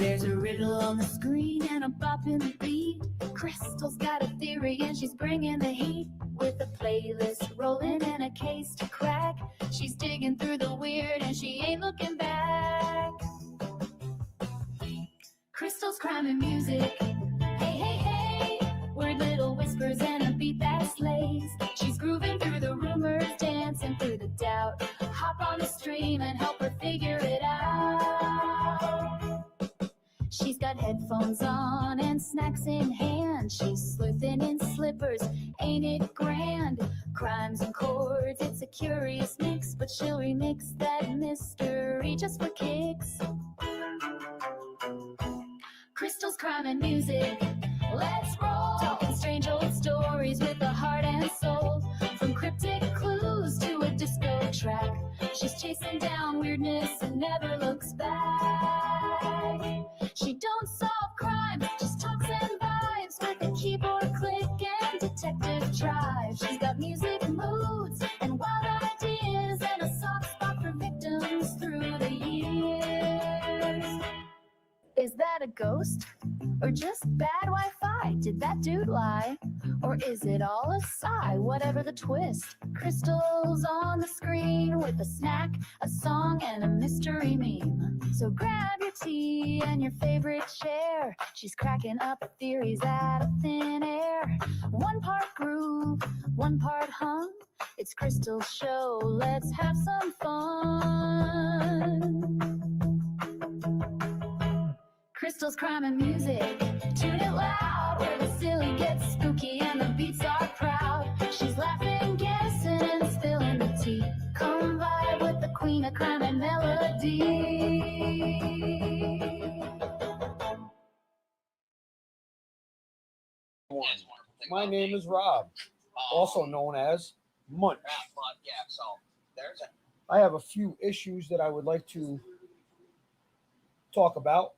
There's a riddle on the screen and a bop in the beat. Crystal's got a theory and she's bringing the heat. With a playlist rolling and a case to crack, she's digging through the weird and she ain't looking back. Crystal's crime and music. Hey, hey, hey. Word little whispers and a beat that slays. She's grooving through the rumors, dancing through the doubt. Hop on the stream and help her figure it out. She's got headphones on and snacks in hand. She's sleuthing in slippers, ain't it grand? Crimes and chords, it's a curious mix, but she'll remix that mystery just for kicks. Crystal's crime and music, let's roll. Talking strange old stories with a heart and soul. From cryptic clues to a disco track, she's chasing down weirdness and never looks back. She don't solve crimes, just talks and vibes with a keyboard click and detective drive. She's got music moods and wild ideas and a soft spot for victims through the years. Is that a ghost? Or just bad Wi-Fi? Did that dude lie? Or is it all a sigh? Whatever the twist, Crystal's on the screen with a snack, a song, and a mystery meme. So grab your tea and your favorite chair. She's cracking up theories out of thin air. One part groove, one part hum. It's Crystal's show, let's have some fun. Crystal's crime and music, tune it loud, where the silly gets spooky and the beats are proud. She's laughing, guessing, and spilling the tea. Come vibe with the queen of crime and melody. My name is Rob, also known as Munch. I have a few issues that I would like to talk about.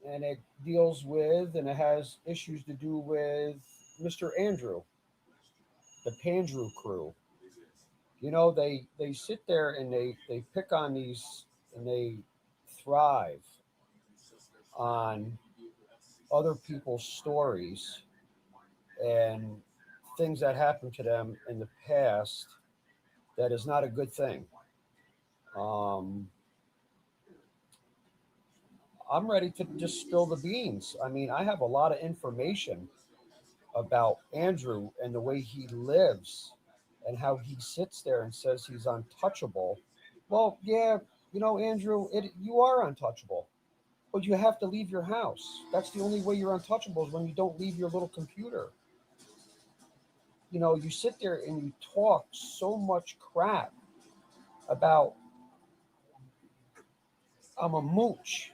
And it deals with, and it has issues to do with Mr. Andrew, the Pandrew crew. You know, they sit there and they pick on these, and they thrive on other people's stories and things that happened to them in the past. That is not a good thing. I'm ready to just spill the beans. I mean, I have a lot of information about Andrew and the way he lives and how he sits there and says he's untouchable. Well, yeah, you know, Andrew, you are untouchable, but you have to leave your house. That's the only way you're untouchable, is when you don't leave your little computer. You know, you sit there and you talk so much crap about, I'm a mooch.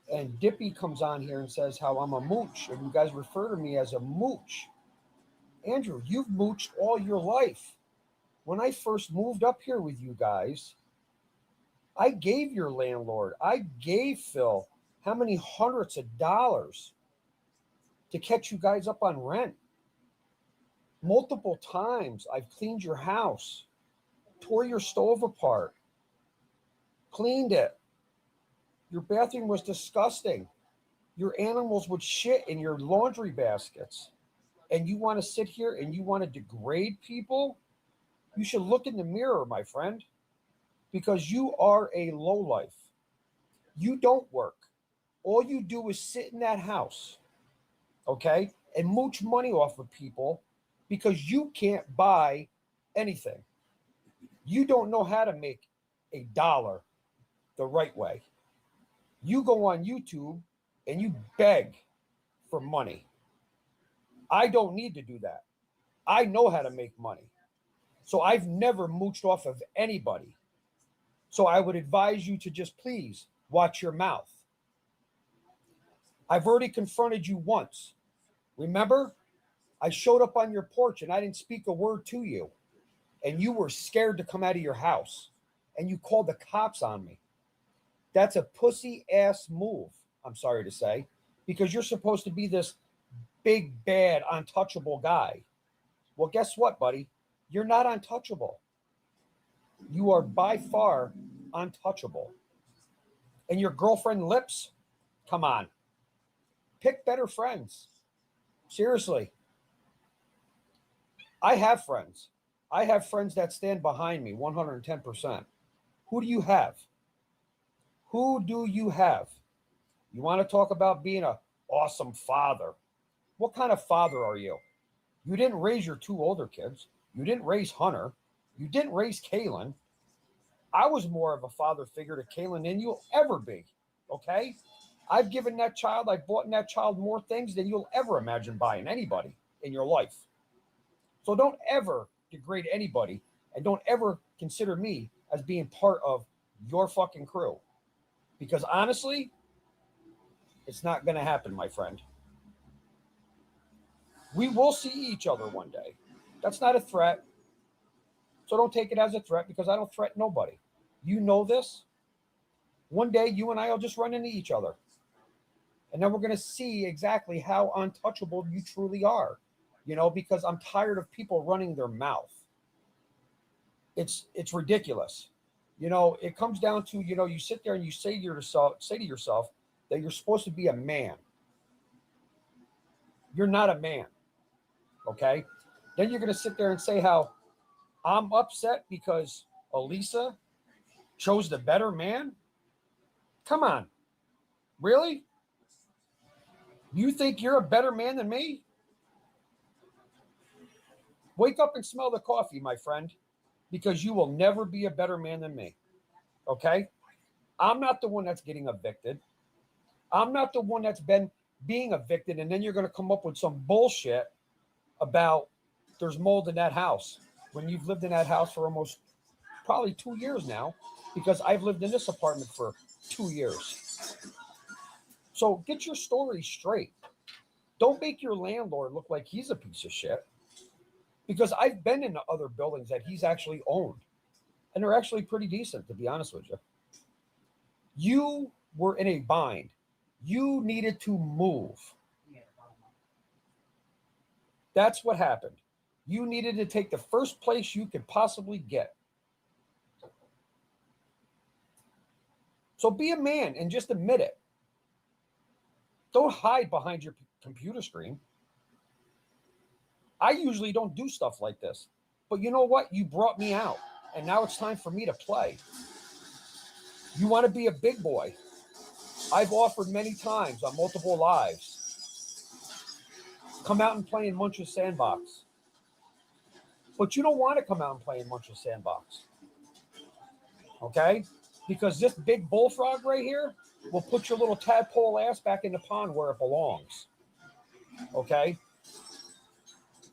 And Dippy comes on here and says how I'm a mooch, and you guys refer to me as a mooch. Andrew, you've mooched all your life. When I first moved up here with you guys, I gave your landlord, I gave Phil how many hundreds of dollars to catch you guys up on rent. Multiple times I've cleaned your house, tore your stove apart, cleaned it. Your bathroom was disgusting. Your animals would shit in your laundry baskets. And you want to sit here and you want to degrade people? You should look in the mirror, my friend, because you are a lowlife. You don't work. All you do is sit in that house, okay, and mooch money off of people because you can't buy anything. You don't know how to make a dollar the right way. You go on YouTube and you beg for money. I don't need to do that. I know how to make money. So I've never mooched off of anybody. So I would advise you to just please watch your mouth. I've already confronted you once. Remember? I showed up on your porch and I didn't speak a word to you. And you were scared to come out of your house. And you called the cops on me. That's a pussy ass move, I'm sorry to say, because you're supposed to be this big, bad, untouchable guy. Well, guess what, buddy? You're not untouchable. You are by far untouchable. And your girlfriend Lips, Come on. Pick better friends. Seriously. I have friends. I have friends that stand behind me 110%. Who do you have? Who do you have? You want to talk about being an awesome father? What kind of father are you? You didn't raise your two older kids. You didn't raise Hunter. You didn't raise Kaylin. I was more of a father figure to Kaylin than you'll ever be. Okay? I've given that child, I've bought that child more things than you'll ever imagine buying anybody in your life. So don't ever degrade anybody, and don't ever consider me as being part of your fucking crew. Because honestly, it's not going to happen, my friend. We will see each other one day. That's not a threat. So don't take it as a threat, because I don't threaten nobody. You know this. One day you and I will just run into each other. And then we're going to see exactly how untouchable you truly are. Because I'm tired of people running their mouth. It's ridiculous. It comes down to, you sit there and you say to yourself that you're supposed to be a man. You're not a man. Okay? Then you're going to sit there and say how I'm upset because Elisa chose the better man. Come on. Really? You think you're a better man than me? Wake up and smell the coffee, my friend, because you will never be a better man than me. Okay? I'm not the one that's getting evicted. I'm not the one that's been being evicted, and then you're going to come up with some bullshit about there's mold in that house when you've lived in that house for almost probably 2 years now, because I've lived in this apartment for 2 years. So get your story straight. Don't make your landlord look like he's a piece of shit. Because I've been in other buildings that he's actually owned, and they're actually pretty decent, to be honest with you. You were in a bind. You needed to move. That's what happened. You needed to take the first place you could possibly get. So be a man and just admit it. Don't hide behind your computer screen. I usually don't do stuff like this. But you know what? You brought me out, and now it's time for me to play. You want to be a big boy. I've offered many times on multiple lives. Come out and play in Munch's Sandbox. But you don't want to come out and play in Munch's Sandbox. Okay? Because this big bullfrog right here will put your little tadpole ass back in the pond where it belongs. Okay?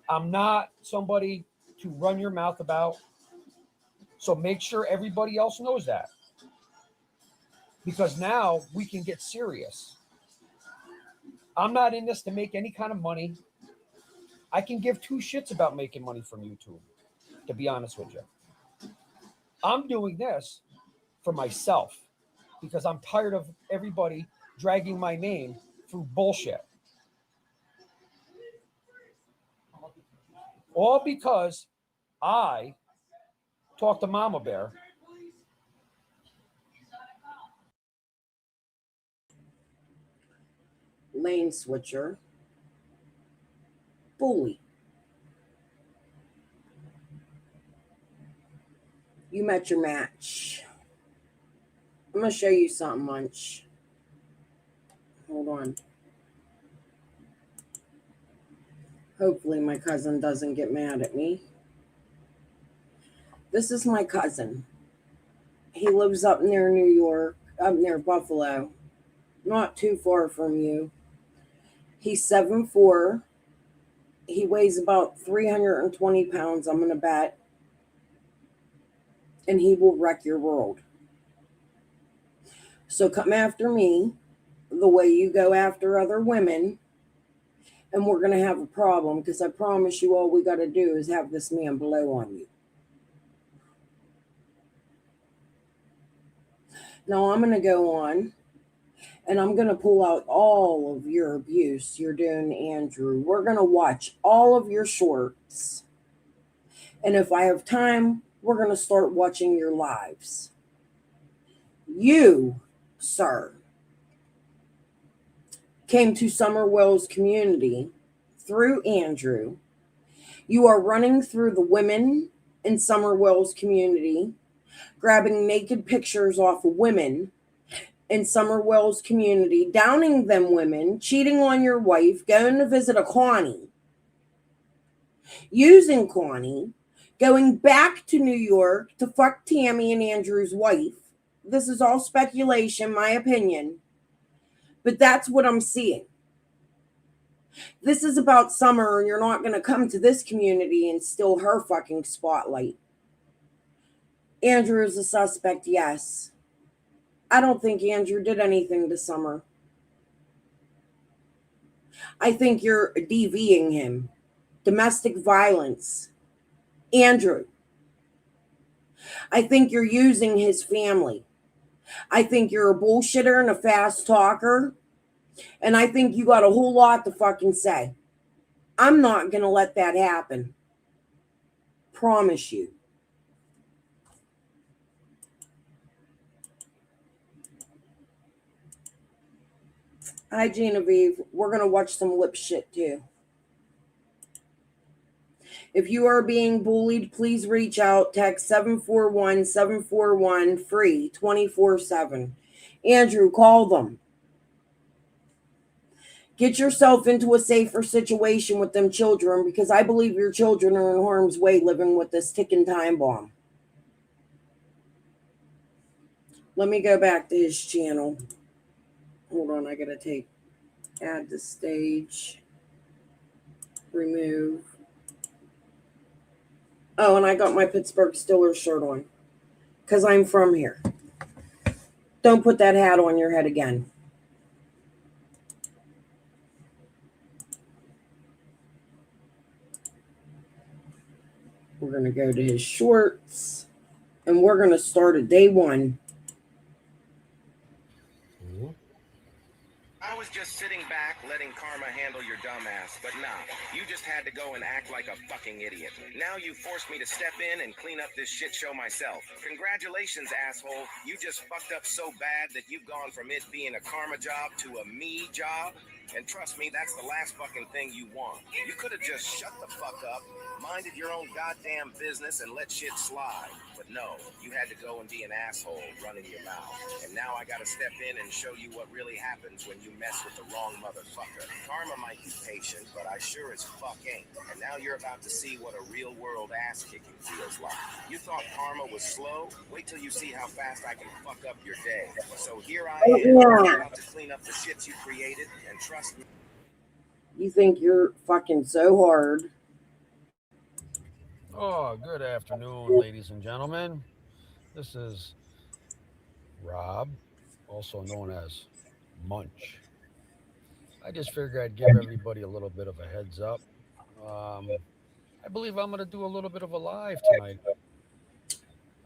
I'm not somebody to run your mouth about. So make sure everybody else knows that. Because now we can get serious. I'm not in this to make any kind of money. I can give two shits about making money from YouTube, to be honest with you. I'm doing this for myself because I'm tired of everybody dragging my name through bullshit. All because I talked to Mama Bear. Lane switcher. Bully. You met your match. I'm going to show you something, Munch. Hold on. Hopefully my cousin doesn't get mad at me. This is my cousin. He lives up near New York, up near Buffalo, not too far from you. He's 7'4". He weighs about 320 pounds, I'm going to bet. And he will wreck your world. So come after me the way you go after other women, and we're going to have a problem, because I promise you all we got to do is have this man blow on you. Now I'm going to go on, and I'm going to pull out all of your abuse you're doing to Andrew. We're going to watch all of your shorts. And if I have time, we're going to start watching your lives. You, sir, came to Summerwell's community through Andrew. You are running through the women in Summerwell's community, grabbing naked pictures off of women in Summerwell's community, downing them women, cheating on your wife, going to visit a Connie, using Connie, going back to New York to fuck Tammy and Andrew's wife. This is all speculation, my opinion, but that's what I'm seeing. This is about Summer, and you're not going to come to this community and steal her fucking spotlight. Andrew is a suspect, yes. I don't think Andrew did anything to Summer. I think you're DVing him. Domestic violence. Andrew. I think you're using his family. I think you're a bullshitter and a fast talker. And I think you got a whole lot to fucking say. I'm not going to let that happen. Promise you. Hi, Genevieve. We're going to watch some lip shit too. If you are being bullied, please reach out. Text 741-741 free 24/7. Andrew, call them. Get yourself into a safer situation with them children, because I believe your children are in harm's way living with this ticking time bomb. Let me go back to his channel. Hold on, I gotta add the stage, remove. Oh, and I got my Pittsburgh Steelers shirt on because I'm from here. Don't put that hat on your head again. We're going to go to his shorts, and we're going to start at day one. I was just sitting back, letting karma handle your dumb ass, but nah, you just had to go and act like a fucking idiot. Now you forced me to step in and clean up this shit show myself. Congratulations, asshole. You just fucked up so bad that you've gone from it being a karma job to a me job. And trust me, that's the last fucking thing you want. You could have just shut the fuck up, minded your own goddamn business, and let shit slide. But no, you had to go and be an asshole running your mouth. And now I gotta step in and show you what really happens when you mess with the wrong motherfucker. Karma might be patient, but I sure as fuck ain't. And now you're about to see what a real world ass kicking feels like. You thought karma was slow? Wait till you see how fast I can fuck up your day. So here I am, about to clean up the shit you created, and trust me. You think you're fucking so hard. Oh, good afternoon, ladies and gentlemen. This is Rob, also known as Munch. I just figured I'd give everybody a little bit of a heads up. I believe I'm going to do a little bit of a live tonight.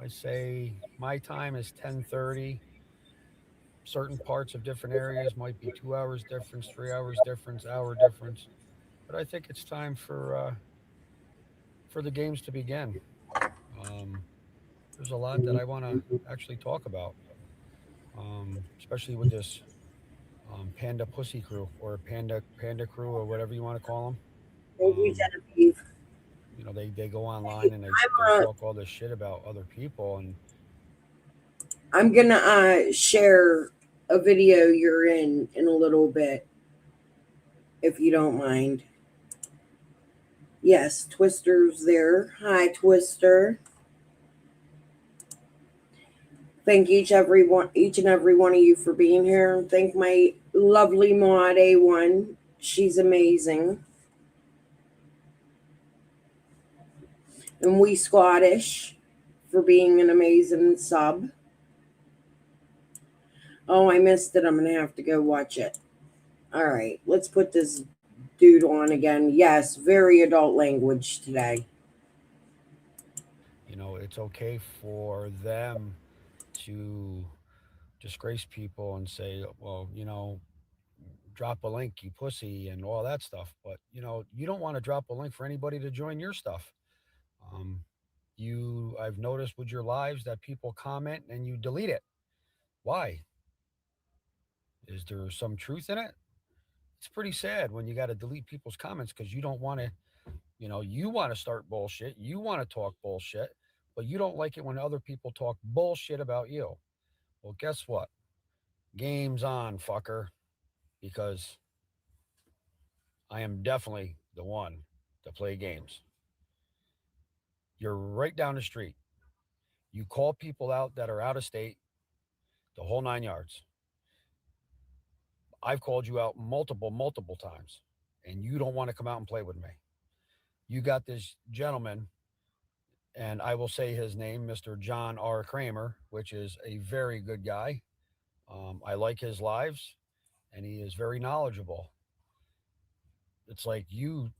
I say my time is 10:30. Certain parts of different areas might be 2 hours difference, 3 hours difference, hour difference. But I think it's time for the games to begin. There's a lot that I want to actually talk about, especially with this Panda Pussy Crew or Panda Crew or whatever you want to call them. Thank you, Genevieve. You know, they go online and they talk all this shit about other people. And I'm gonna share a video you're in a little bit, if you don't mind. Yes, Twister's there. Hi, Twister. Thank each and every one of you for being here. Thank my lovely mod A1. She's amazing. And We Scottish for being an amazing sub. Oh, I missed it. I'm going to have to go watch it. All right, let's put this dude on again. Yes, very adult language today. you know, it's okay for them to disgrace people and say, well, you know, drop a link, you pussy, and all that stuff. But you know, you don't want to drop a link for anybody to join your stuff. Um, I've noticed with your lives that people comment and you delete it. Why? Is there some truth in it? It's pretty sad when you got to delete people's comments because you don't want to, you want to start bullshit. You want to talk bullshit, but you don't like it when other people talk bullshit about you. Well, guess what? Game's on, fucker, because I am definitely the one to play games. You're right down the street. You call people out that are out of state, the whole 9 yards. I've called you out multiple times, and you don't want to come out and play with me. You got this gentleman, and I will say his name, Mr. John R. Kramer, which is a very good guy. I like his lives, and he is very knowledgeable. It's like you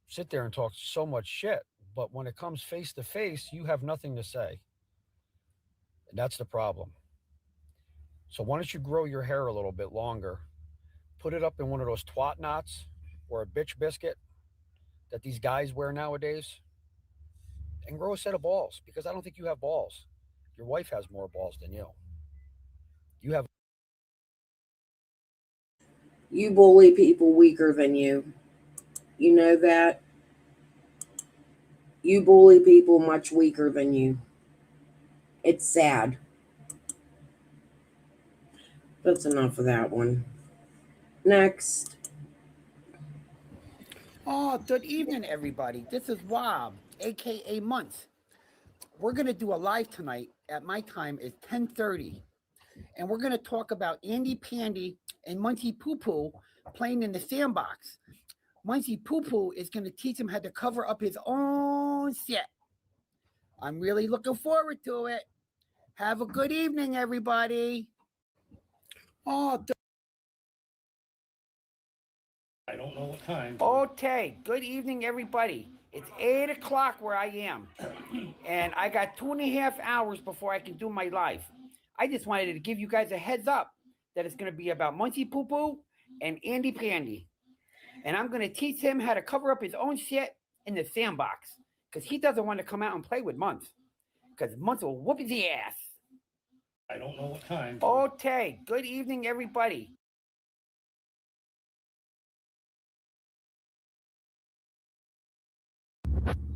sit there and talk so much shit, but when it comes face to face, you have nothing to say. And that's the problem. So why don't you grow your hair a little bit longer? Put it up in one of those twat knots or a bitch biscuit that these guys wear nowadays and grow a set of balls because I don't think you have balls. Your wife has more balls than you. You have. You bully people weaker than you. You know that? You bully people much weaker than you. It's sad. That's enough of that one. Next. Oh, good evening, everybody. This is Rob, aka Months. We're gonna do a live tonight. At my time is 10:30, and we're gonna talk about Andy Pandy and Muncie Poo Poo playing in the sandbox. Muncie Poo Poo is gonna teach him how to cover up his own shit. I'm really looking forward to it. Have a good evening, everybody. Oh, I don't know what time. okay. Good evening, everybody. It's 8 o'clock where I am, and I got 2.5 hours before I can do my live. I just wanted to give you guys a heads up that it's going to be about Muncie Poo Poo and Andy Pandy. And I'm going to teach him how to cover up his own shit in the sandbox because he doesn't want to come out and play with Months because Months will whoop his ass. I don't know what time. Okay. Good evening, everybody.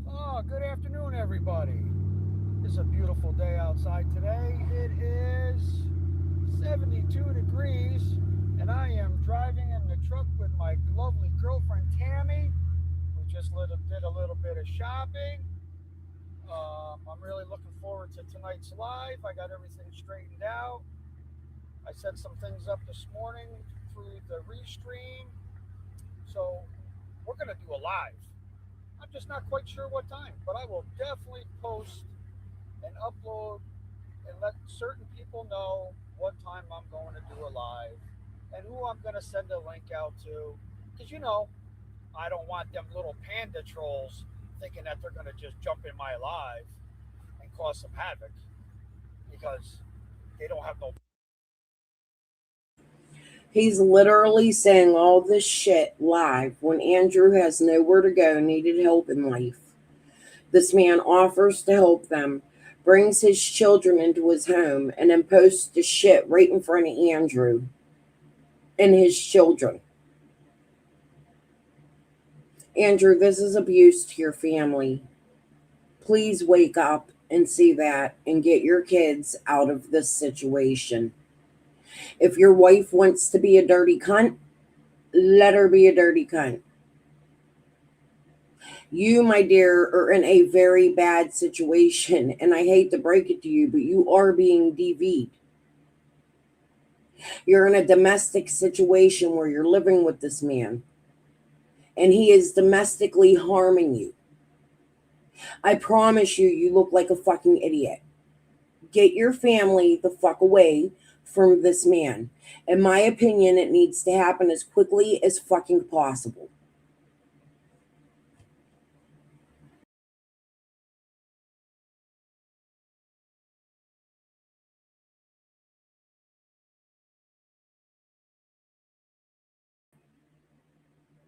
Oh, good afternoon, everybody. It's a beautiful day outside today. It is 72 degrees, and I am driving in the truck with my lovely girlfriend Tammy, who just did a little bit of shopping. I'm really looking forward to tonight's live. I got everything straightened out. I set some things up this morning through the restream. So we're going to do a live. I'm just not quite sure what time, but I will definitely post and upload and let certain people know what time I'm going to do a live and who I'm going to send a link out to. Because, I don't want them little panda trolls thinking that they're going to just jump in my live and cause some havoc because they don't have no. He's literally saying all this shit live when Andrew has nowhere to go, needed help in life. This man offers to help them, brings his children into his home, and then posts the shit right in front of Andrew and his children. Andrew, this is abuse to your family. Please wake up and see that and get your kids out of this situation. If your wife wants to be a dirty cunt, let her be a dirty cunt. You, my dear, are in a very bad situation, and I hate to break it to you, but you are being DV'd. You're in a domestic situation where you're living with this man, and he is domestically harming you. I promise you, you look like a fucking idiot. Get your family the fuck away from this man. In my opinion, it needs to happen as quickly as fucking possible.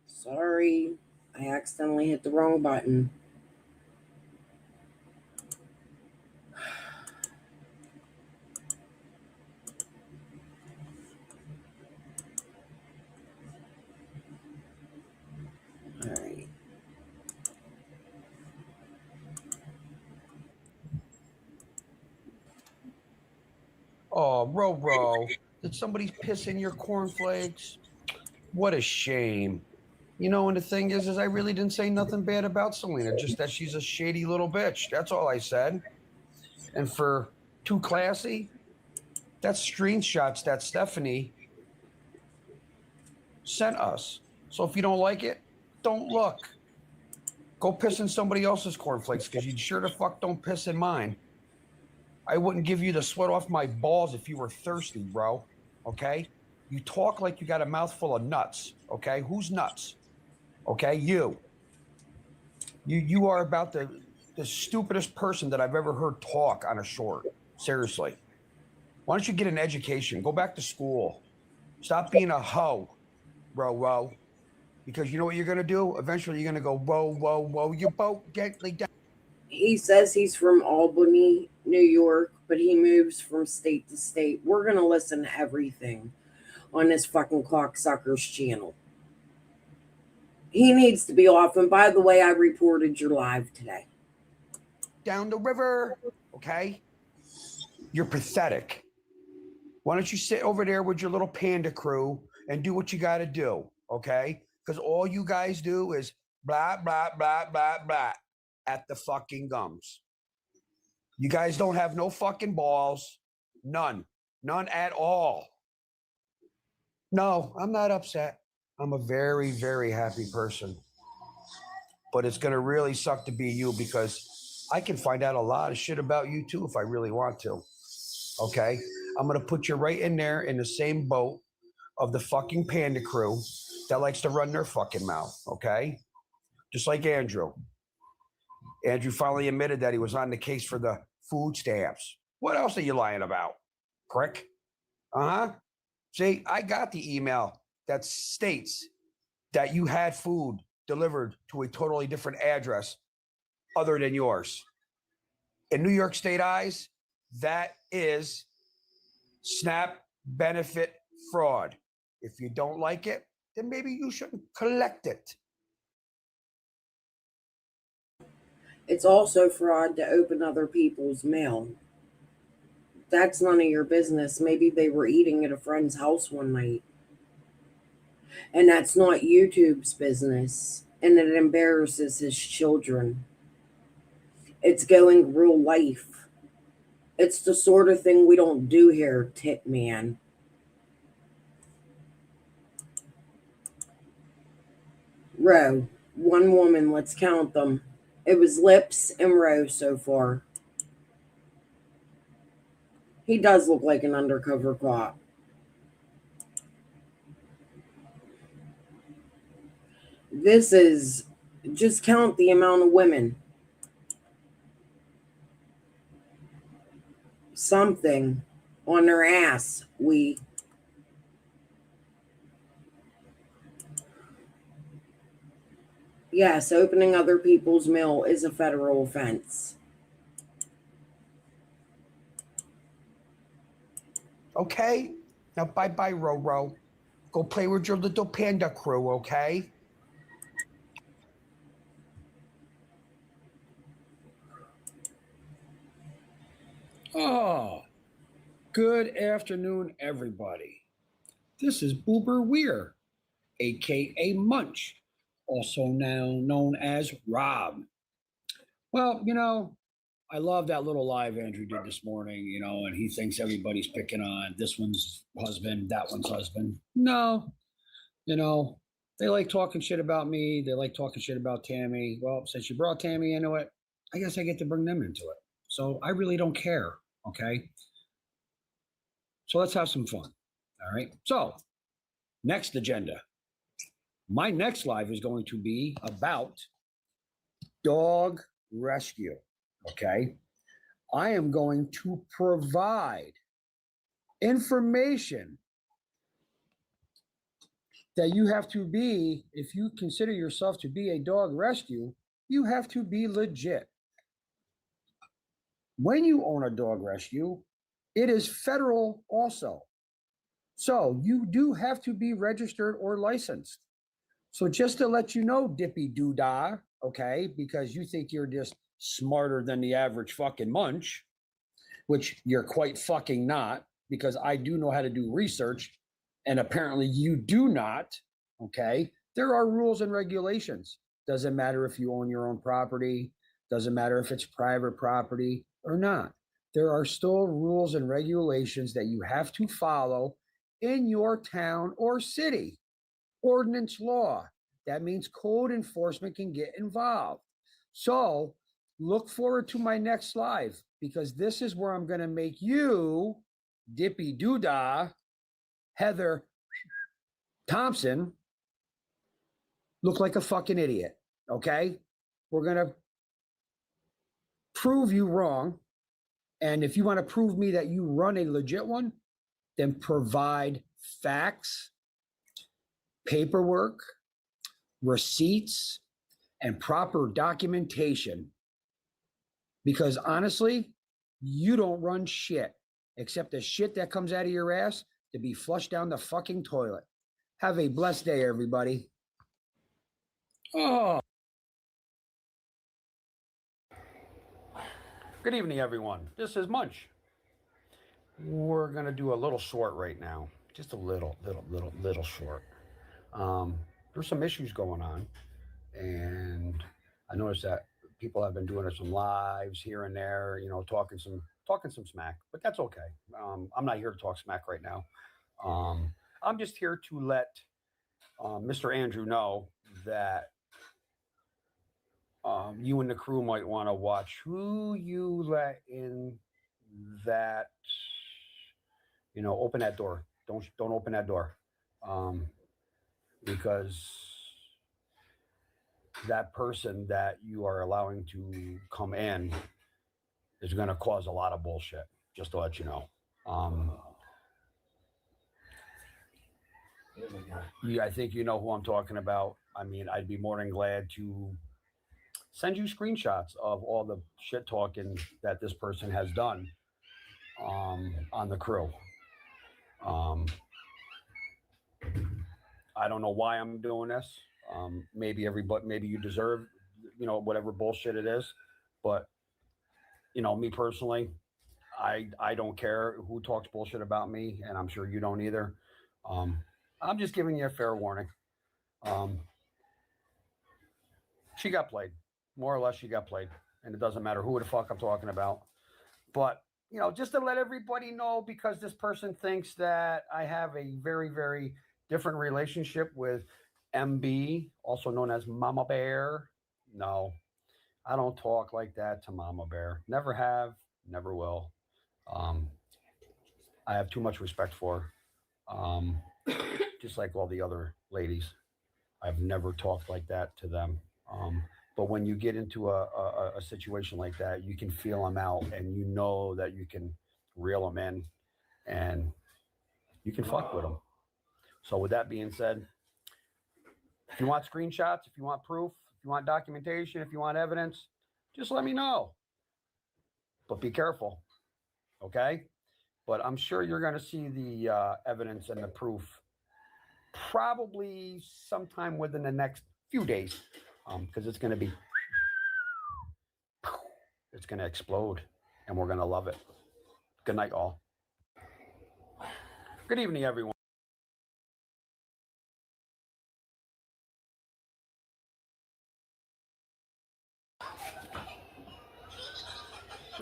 Sorry, I accidentally hit the wrong button. Oh, Ro, did somebody piss in your cornflakes? What a shame. You know, and the thing is I really didn't say nothing bad about Selena, just that she's a shady little bitch. That's all I said. And for too classy, that's screenshots that Stephanie sent us. So if you don't like it, don't look. Go piss in somebody else's cornflakes because you sure the fuck don't piss in mine. I wouldn't give you the sweat off my balls if you were thirsty, bro. Okay? You talk like you got a mouthful of nuts. Okay? Who's nuts? Okay? You are about the stupidest person that I've ever heard talk on a short. Seriously. Why don't you get an education? Go back to school. Stop being a hoe, Ro. Because you know what you're going to do? Eventually you're going to go, whoa, you both gently down. He says he's from Albany, New York, but he moves from state to state. We're going to listen to everything on this fucking cocksucker's channel. He needs to be off. And by the way, I reported your live today. Down the river, okay? You're pathetic. Why don't you sit over there with your little panda crew and do what you got to do, okay? Because all you guys do is blah, blah, blah, blah, blah at the fucking gums. You guys don't have no fucking balls. None at all. No, I'm not upset. I'm a very, very happy person. But it's going to really suck to be you because I can find out a lot of shit about you too if I really want to. Okay? I'm going to put you right in there in the same boat of the fucking panda crew that likes to run their fucking mouth. Okay? Just like Andrew. Andrew finally admitted that he was on the case for the food stamps. What else are you lying about, prick? Uh-huh. See, I got the email that states that you had food delivered to a totally different address other than yours. In New York State eyes, that is SNAP benefit fraud. If you don't like it, then maybe you shouldn't collect it. It's also fraud to open other people's mail. That's none of your business. Maybe they were eating at a friend's house one night. And that's not YouTube's business. And it embarrasses his children. It's going real life. It's the sort of thing we don't do here, tit man. Row. One woman, let's count them. It was Lips and Row so far. He does look like an undercover cop. This is, just count the amount of women. Something on their ass. Yes, opening other people's mail is a federal offense. Okay? Now bye-bye, Ro. Go play with your little panda crew, okay? Oh, good afternoon, everybody. This is Boober Weir, aka Munch, also now known as Rob. Well, I love that little live Andrew did this morning, and he thinks everybody's picking on this one's husband, that one's husband. No, they like talking shit about me. They like talking shit about Tammy. Well, since you brought Tammy into it, I guess I get to bring them into it. So I really don't care. Okay. So let's have some fun. All right. So next agenda. My next live is going to be about dog rescue. Okay. I am going to provide information that you have to be, if you consider yourself to be a dog rescue, you have to be legit. When you own a dog rescue, it is federal also. So you do have to be registered or licensed. So just to let you know, Dippy Doodah, okay, because you think you're just smarter than the average fucking Munch, which you're quite fucking not, because I do know how to do research, and apparently you do not. Okay, there are rules and regulations. Doesn't matter if you own your own property, doesn't matter if it's private property or not. There are still rules and regulations that you have to follow in your town or city. Ordinance law. That means code enforcement can get involved. So look forward to my next live, because this is where I'm going to make you, Dippy Doodah, Heather Thompson, look like a fucking idiot. Okay? We're going to prove you wrong. And if you want to prove me that you run a legit one, then provide facts, paperwork, receipts, and proper documentation. Because honestly, you don't run shit except the shit that comes out of your ass to be flushed down the fucking toilet. Have a blessed day, everybody. Oh. Good evening, everyone. This is Munch. We're going to do a little short right now. Just a little short. There's some issues going on, and I noticed that people have been doing some lives here and there, you know, talking some smack, but that's okay. I'm not here to talk smack right now. I'm just here to let Mr. Andrew know that you and the crew might want to watch who you let in that, you know, open that door. Don't open that door. Because that person that you are allowing to come in is going to cause a lot of bullshit, just to let you know. I think you know who I'm talking about. I mean, I'd be more than glad to send you screenshots of all the shit talking that this person has done on the crew. I don't know why I'm doing this. Maybe you deserve, you know, whatever bullshit it is. But, you know, me personally, I don't care who talks bullshit about me, and I'm sure you don't either. I'm just giving you a fair warning. She got played. More or less, she got played. And it doesn't matter who the fuck I'm talking about. But, you know, just to let everybody know, because this person thinks that I have a very, very different relationship with MB, also known as Mama Bear. No, I don't talk like that to Mama Bear. Never have, never will. I have too much respect for her. Just like all the other ladies. I've never talked like that to them. But when you get into a situation like that, you can feel them out, and you know that you can reel them in, and you can fuck with them. So with that being said, if you want screenshots, if you want proof, if you want documentation, if you want evidence, just let me know. But be careful, okay? But I'm sure you're going to see the evidence and the proof probably sometime within the next few days, because it's going to explode, and we're going to love it. Good night, all. Good evening, everyone.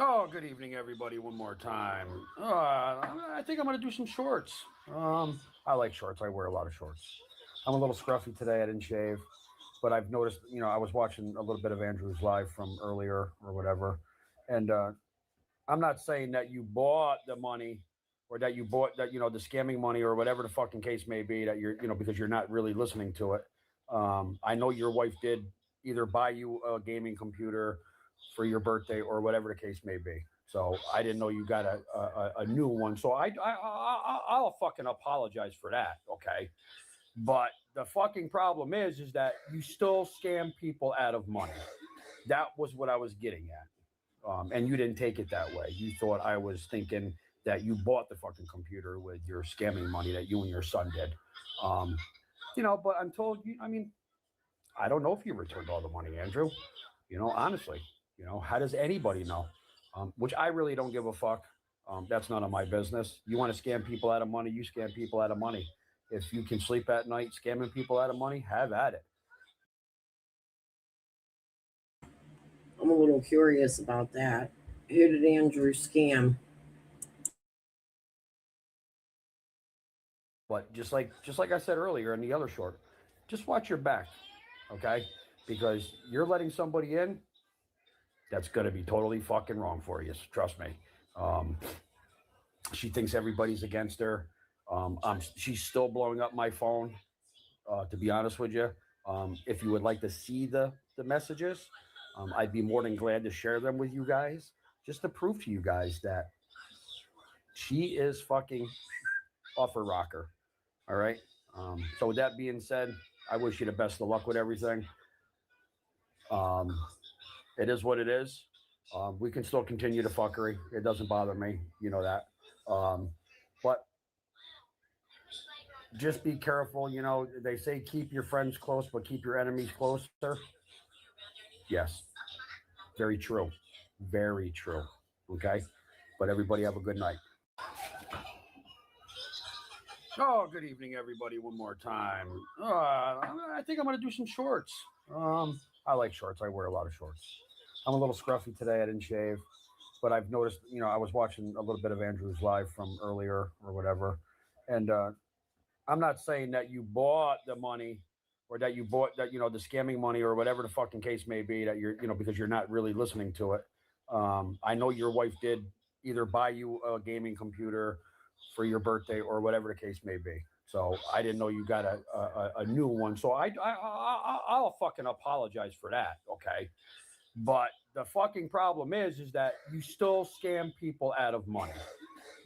Oh, good evening, everybody, one more time. I think I'm going to do some shorts. I like shorts. I wear a lot of shorts. I'm a little scruffy today. I didn't shave. But I've noticed, you know, I was watching a little bit of Andrew's live from earlier or whatever. And I'm not saying that you bought the money, or that you bought that, you know, the scamming money, or whatever the fucking case may be, that you're, you know, because you're not really listening to it. I know your wife did either buy you a gaming computer for your birthday or whatever the case may be. So I didn't know you got a new one. So I'll fucking apologize for that. Okay. But the fucking problem is that you still scam people out of money. That was what I was getting at. And you didn't take it that way. You thought I was thinking that you bought the fucking computer with your scamming money that you and your son did. You know, but I'm told you, I mean, I don't know if you returned all the money, Andrew. You know, honestly, you know, how does anybody know? Which I really don't give a fuck. That's none of my business. You want to scam people out of money, you scam people out of money. If you can sleep at night scamming people out of money, have at it. I'm a little curious about that. Who did Andrew scam? But just like I said earlier in the other short, just watch your back, okay? Because you're letting somebody in that's going to be totally fucking wrong for you. Trust me. She thinks everybody's against her. She's still blowing up my phone. To be honest with you, if you would like to see the messages, I'd be more than glad to share them with you guys, just to prove to you guys that she is fucking off her rocker. All right. So with that being said, I wish you the best of luck with everything. It is what it is. We can still continue the fuckery. It doesn't bother me. You know that. But just be careful. You know, they say keep your friends close, but keep your enemies closer. Yes. Very true. Very true. Okay. But everybody have a good night. Oh, good evening, everybody. One more time. I think I'm going to do some shorts. I like shorts. I wear a lot of shorts. I'm a little scruffy today. I didn't shave, but I've noticed, you know, I was watching a little bit of Andrew's live from earlier or whatever. And I'm not saying that you bought the money or that you bought that, you know, the scamming money or whatever the fucking case may be that you're, you know, because you're not really listening to it. I know your wife did either buy you a gaming computer for your birthday or whatever the case may be. So I didn't know you got a new one. So I'll fucking apologize for that. Okay. But the fucking problem is that you still scam people out of money.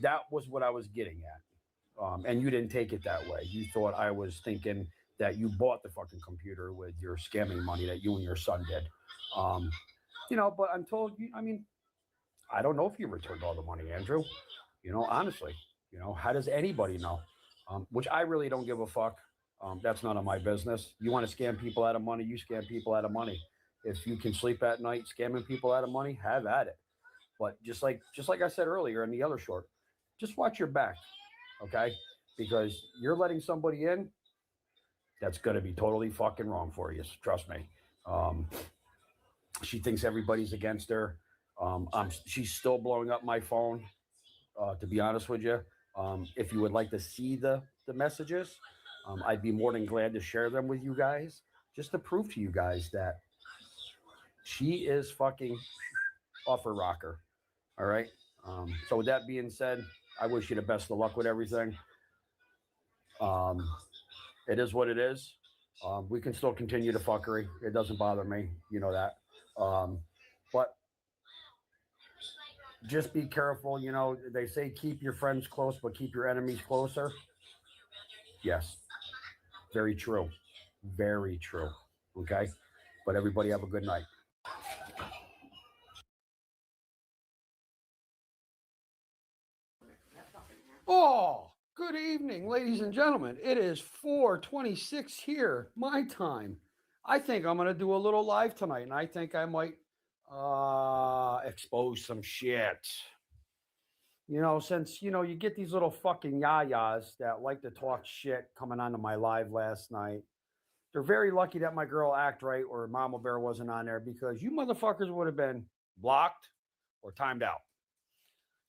That was what I was getting at. And you didn't take it that way. You thought I was thinking that you bought the fucking computer with your scamming money that you and your son did. You know, but I'm told you, I mean, I don't know if you returned all the money, Andrew. You know, honestly, you know, how does anybody know? Which I really don't give a fuck. That's none of my business. You want to scam people out of money, you scam people out of money. If you can sleep at night scamming people out of money, have at it. But just like I said earlier in the other short, just watch your back, okay? Because you're letting somebody in that's going to be totally fucking wrong for you. Trust me. She thinks everybody's against her. She's still blowing up my phone. To be honest with you, if you would like to see the messages, I'd be more than glad to share them with you guys, just to prove to you guys that she is fucking off her rocker. All right. So with that being said, I wish you the best of luck with everything. It is what it is. We can still continue the fuckery. It doesn't bother me. You know that. But just be careful. You know, they say keep your friends close, but keep your enemies closer. Yes. Very true. Very true. Okay. But everybody have a good night. Oh, good evening, ladies and gentlemen. It is 4:26 here, my time. I think I'm going to do a little live tonight, and I think I might expose some shit. You know, since, you know, you get these little fucking yayas that like to talk shit coming onto my live last night. They're very lucky that my girl Act Right or Mama Bear wasn't on there, because you motherfuckers would have been blocked or timed out.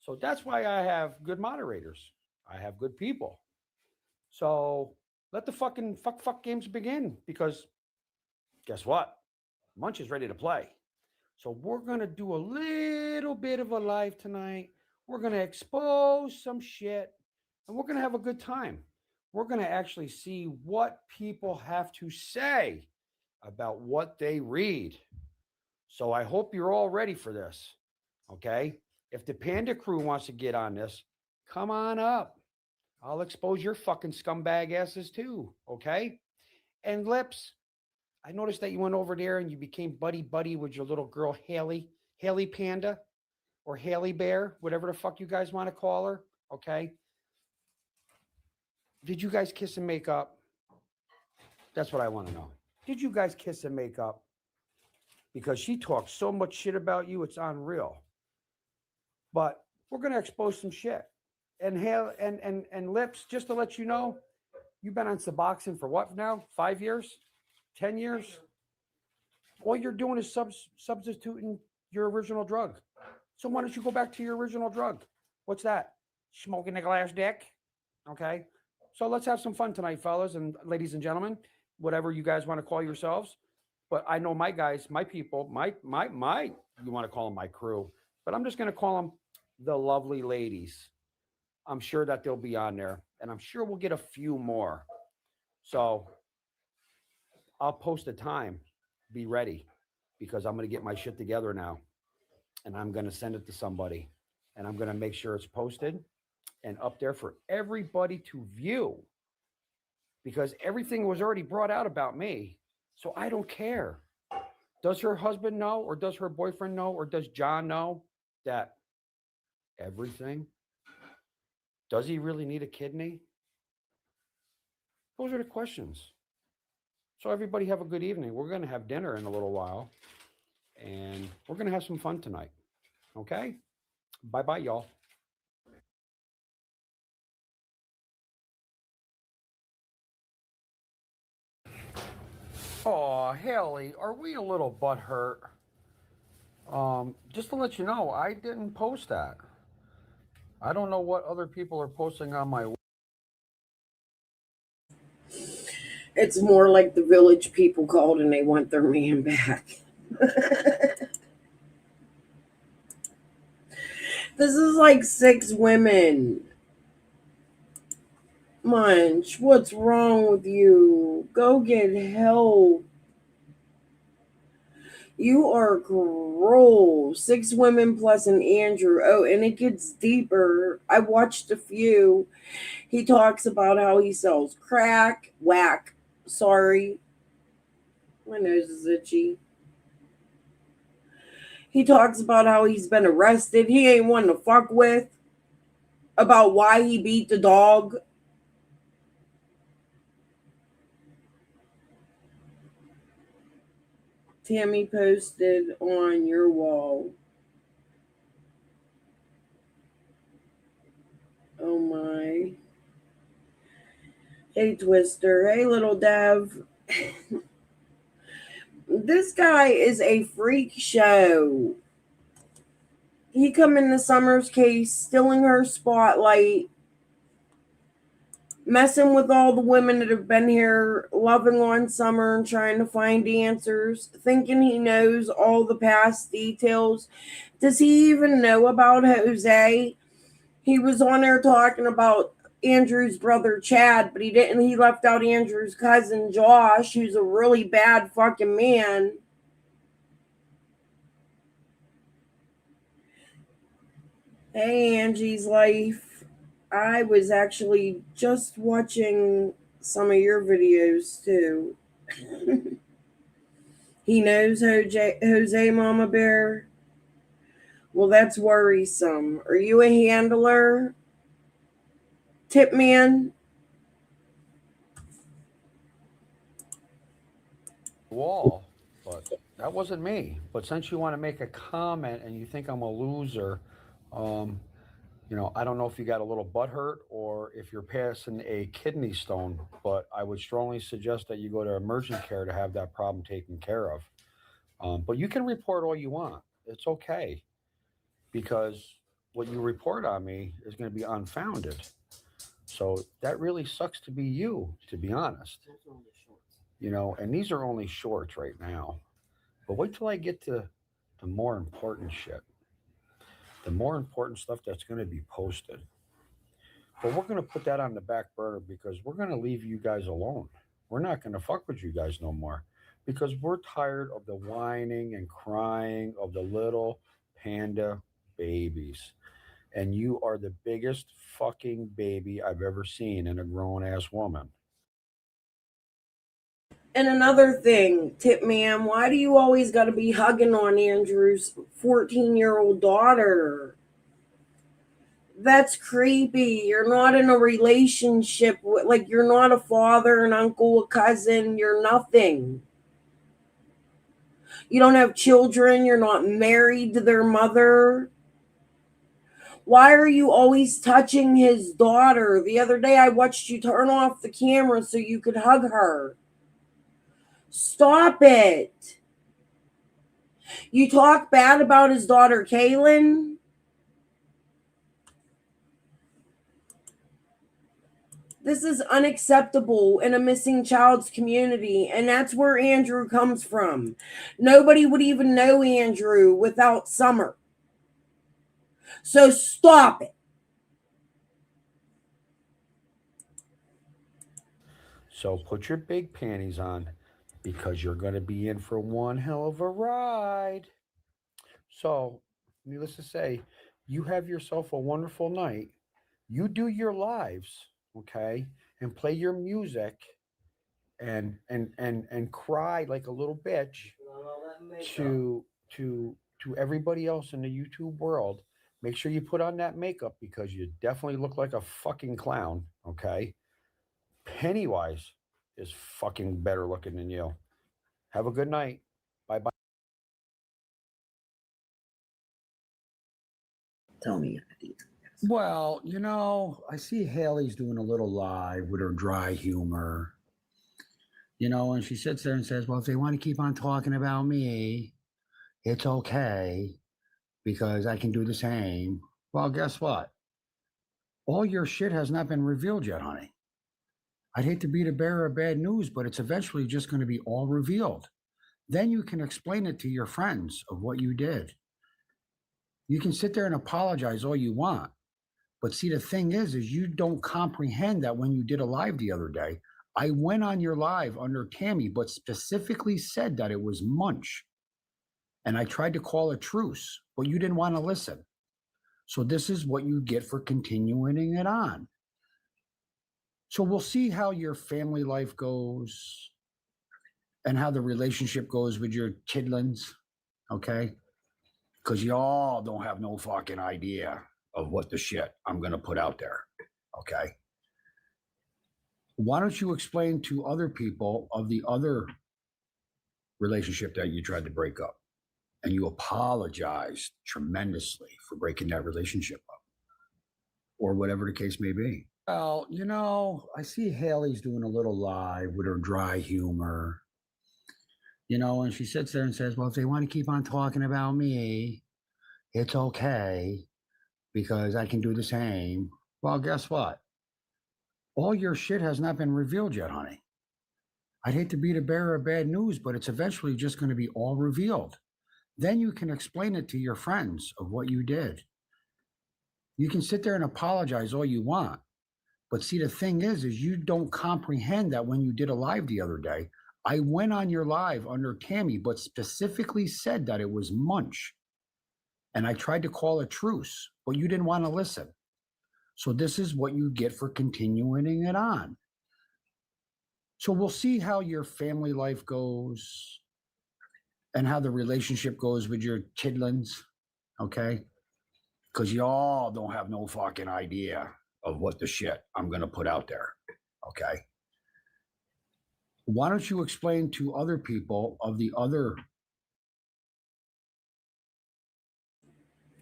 So that's why I have good moderators. I have good people. So let the fucking fuck games begin, because guess what? Munch is ready to play. So we're going to do a little bit of a live tonight. We're going to expose some shit, and we're going to have a good time. We're going to actually see what people have to say about what they read. So I hope you're all ready for this. Okay? If the Panda crew wants to get on this, come on up. I'll expose your fucking scumbag asses too. Okay? And Lips, I noticed that you went over there and you became buddy with your little girl, Haley Panda, or Haley Bear, whatever the fuck you guys want to call her. Okay? Did you guys kiss and make up? That's what I want to know. Did you guys kiss and make up? Because she talks so much shit about you, it's unreal. But we're going to expose some shit. And hair and lips, just to let you know, you've been on Suboxone for what now? 5 years? 10 years? All you're doing is substituting your original drug. So why don't you go back to your original drug? What's that? Smoking a glass dick? Okay. So let's have some fun tonight, fellas and ladies and gentlemen, whatever you guys want to call yourselves. But I know my guys, my people, my you want to call them my crew, but I'm just going to call them the lovely ladies. I'm sure that they'll be on there, and I'm sure we'll get a few more. So I'll post a time. Be ready, because I'm going to get my shit together now, and I'm going to send it to somebody, and I'm going to make sure it's posted and up there for everybody to view, because everything was already brought out about me. So I don't care. Does her husband know, or does her boyfriend know, or does John know that everything? Does he really need a kidney? Those are the questions. So everybody have a good evening. We're going to have dinner in a little while, and we're going to have some fun tonight. Okay? Bye-bye, y'all. Oh, Haley, are we a little butthurt? Just to let you know, I didn't post that. I don't know what other people are posting on my. It's more like the village people called and they want their man back. This is like 6 women. Munch, what's wrong with you? Go get help. You are gross. 6 women plus an Andrew. Oh, and it gets deeper. I watched a few. He talks about how he sells crack. Whack. Sorry. My nose is itchy. He talks about how he's been arrested. He ain't one to fuck with. About why he beat the dog. Tammy posted on your wall. Oh my. Hey Twister. Hey little Dev. This guy is a freak show. He come into Summer's case, stealing her spotlight, messing with all the women that have been here, loving on Summer and trying to find answers, thinking he knows all the past details. Does he even know about Jose? He was on there talking about Andrew's brother Chad, but he didn't. He left out Andrew's cousin Josh, who's a really bad fucking man. Hey, Angie's Life. I was actually just watching some of your videos too. He knows Jose, Mama Bear. Well, that's worrisome. Are you a handler? Tip man? Wall, but that wasn't me. But since you want to make a comment and you think I'm a loser, I don't know if you got a little butt hurt or if you're passing a kidney stone, but I would strongly suggest that you go to emergent care to have that problem taken care of. But you can report all you want. It's okay, because what you report on me is going to be unfounded. So that really sucks to be you, to be honest. And these are only shorts right now. But wait till I get to the more important shit, the more important stuff that's going to be posted. But we're going to put that on the back burner because we're going to leave you guys alone. We're not going to fuck with you guys no more because we're tired of the whining and crying of the little panda babies. And you are the biggest fucking baby I've ever seen in a grown ass woman. And another thing, Tip Man, why do you always got to be hugging on Andrew's 14-year-old daughter? That's creepy. You're not in a relationship with, like, you're not a father, an uncle, a cousin. You're nothing. You don't have children. You're not married to their mother. Why are you always touching his daughter? The other day I watched you turn off the camera so you could hug her. Stop it. You talk bad about his daughter, Kaylin. This is unacceptable in a missing child's community, and that's where Andrew comes from. Nobody would even know Andrew without Summer. So stop it. So put your big panties on because you're going to be in for one hell of a ride. So, needless to say, you have yourself a wonderful night. You do your lives, okay, and play your music and cry like a little bitch to to everybody else in the YouTube world. Make sure you put on that makeup because you definitely look like a fucking clown, okay? Pennywise is fucking better looking than you. Have a good night. Bye bye. Tell me. Well, I see Haley's doing a little live with her dry humor. And she sits there and says, well, if they want to keep on talking about me, it's okay because I can do the same. Well, guess what? All your shit has not been revealed yet, honey. I'd hate to be the bearer of bad news, but it's eventually just going to be all revealed. Then you can explain it to your friends of what you did. You can sit there and apologize all you want. But see, the thing is you don't comprehend that when you did a live the other day, I went on your live under Tammy, but specifically said that it was Munch. And I tried to call a truce, but you didn't want to listen. So this is what you get for continuing it on. So we'll see how your family life goes and how the relationship goes with your kidlings, okay? Because y'all don't have no fucking idea of what the shit I'm going to put out there, okay? Why don't you explain to other people of the other relationship that you tried to break up and you apologized tremendously for breaking that relationship up or whatever the case may be? Well, I see Haley's doing a little live with her dry humor, and she sits there and says, well, if they want to keep on talking about me, it's okay because I can do the same. Well, guess what? All your shit has not been revealed yet, honey. I'd hate to be the bearer of bad news, but it's eventually just going to be all revealed. Then you can explain it to your friends of what you did. You can sit there and apologize all you want. But see, the thing is you don't comprehend that when you did a live the other day, I went on your live under Tammy, but specifically said that it was Munch. And I tried to call a truce, but you didn't want to listen. So this is what you get for continuing it on. So we'll see how your family life goes and how the relationship goes with your kidlings, okay? Because y'all don't have no fucking idea of what the shit I'm going to put out there, okay? Why don't you explain to other people of the other?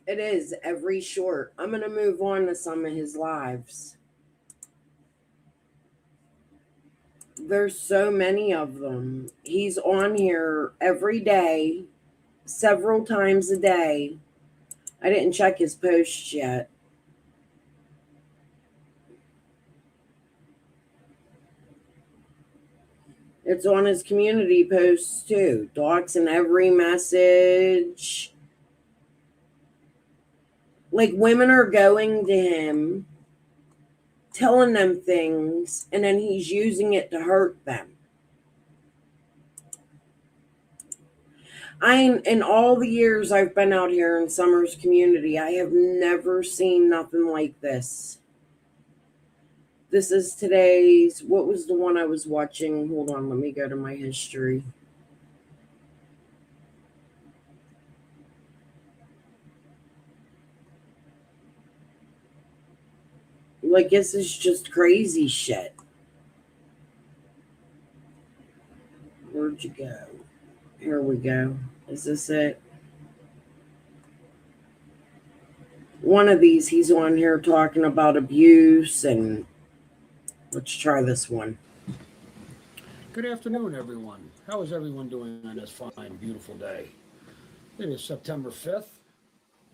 It is every short. I'm going to move on to some of his lives. There's so many of them. He's on here every day, several times a day. I didn't check his posts yet. It's on his community posts too. Docs in every message. Like women are going to him, telling them things, and then he's using it to hurt them. In all the years I've been out here in Summer's community, I have never seen nothing like this. This is today's, what was the one I was watching? Hold on, let me go to my history. Like, this is just crazy shit. Where'd you go? Here we go. Is this it? One of these, he's on here talking about abuse, and let's try this one. Good afternoon, everyone. How is everyone doing on this fine, beautiful day? It is September 5th.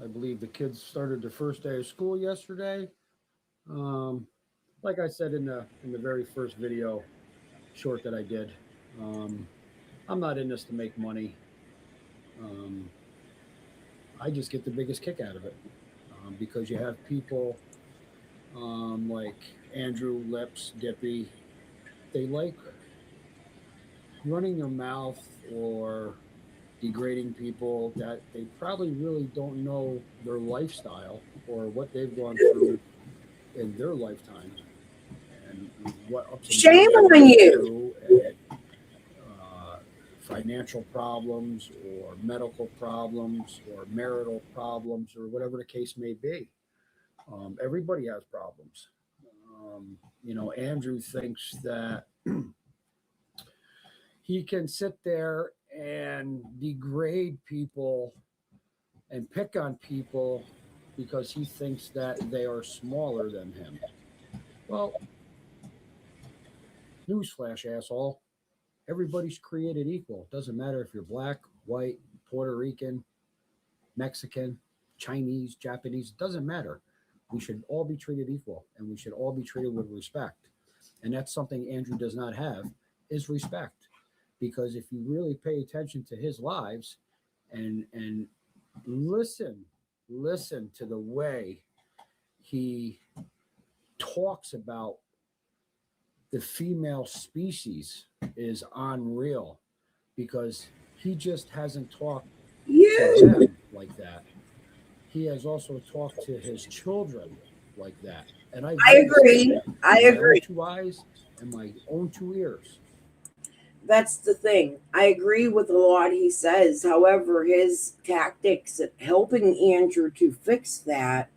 I believe the kids started their first day of school yesterday. Um, like I said in the very first video short that I did, um, I'm not in this to make money. Um, I just get the biggest kick out of it because you have people like Andrew, Lips, Dippy. They like running their mouth or degrading people that they probably really don't know their lifestyle or what they've gone through in their lifetime and what ups and Shame downs they've on been you. through and financial problems or medical problems or marital problems or whatever the case may be. Everybody has problems. Andrew thinks that he can sit there and degrade people and pick on people because he thinks that they are smaller than him. Well, newsflash, asshole. Everybody's created equal. Doesn't matter if you're black, white, Puerto Rican, Mexican, Chinese, Japanese, doesn't matter. We should all be treated equal and we should all be treated with respect. And that's something Andrew does not have is respect. Because if you really pay attention to his lives and listen to the way he talks about the female species is unreal because he just hasn't talked to You. them like that. He has also talked to his children like that. And I've I witnessed it agree. I with my own agree. two eyes and my own two ears. That's the thing. I agree with a lot he says. However, his tactics at helping Andrew to fix that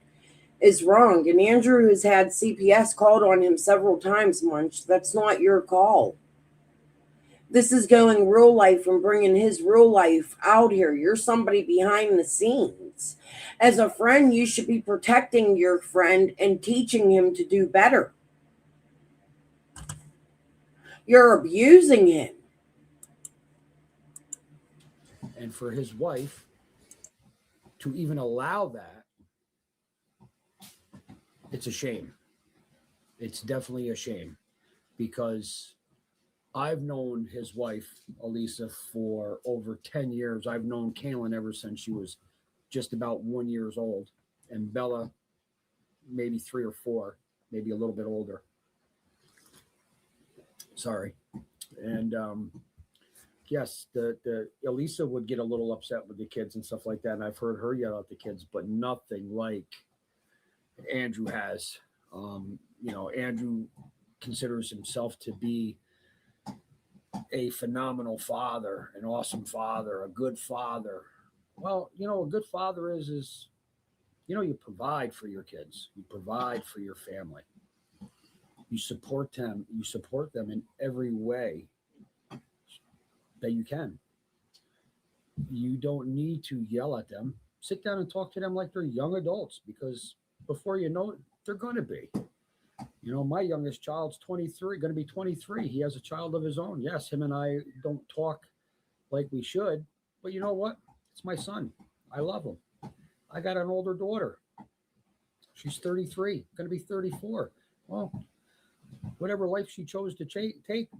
is wrong. And Andrew has had CPS called on him several times, Munch. That's not your call. This is going real life and bringing his real life out here. You're somebody behind the scenes. As a friend, you should be protecting your friend and teaching him to do better. You're abusing him. And for his wife to even allow that, it's a shame. It's definitely a shame because I've known his wife, Elisa, for over 10 years. I've known Kaylin ever since she was just about 1 year old, and Bella, maybe 3 or 4, maybe a little bit older. Sorry. And yes, the Elisa would get a little upset with the kids and stuff like that. And I've heard her yell at the kids, but nothing like Andrew has. Andrew considers himself to be a phenomenal father, an awesome father, a good father. Well, a good father is you provide for your kids, you provide for your family, you support them in every way that you can. You don't need to yell at them. Sit down and talk to them like they're young adults because before you know it, they're going to be. My youngest child's 23, going to be 23. He has a child of his own. Yes, him and I don't talk like we should, but you know what? It's my son. I love him. I got an older daughter. She's 33, going to be 34. Well, whatever life she chose to take,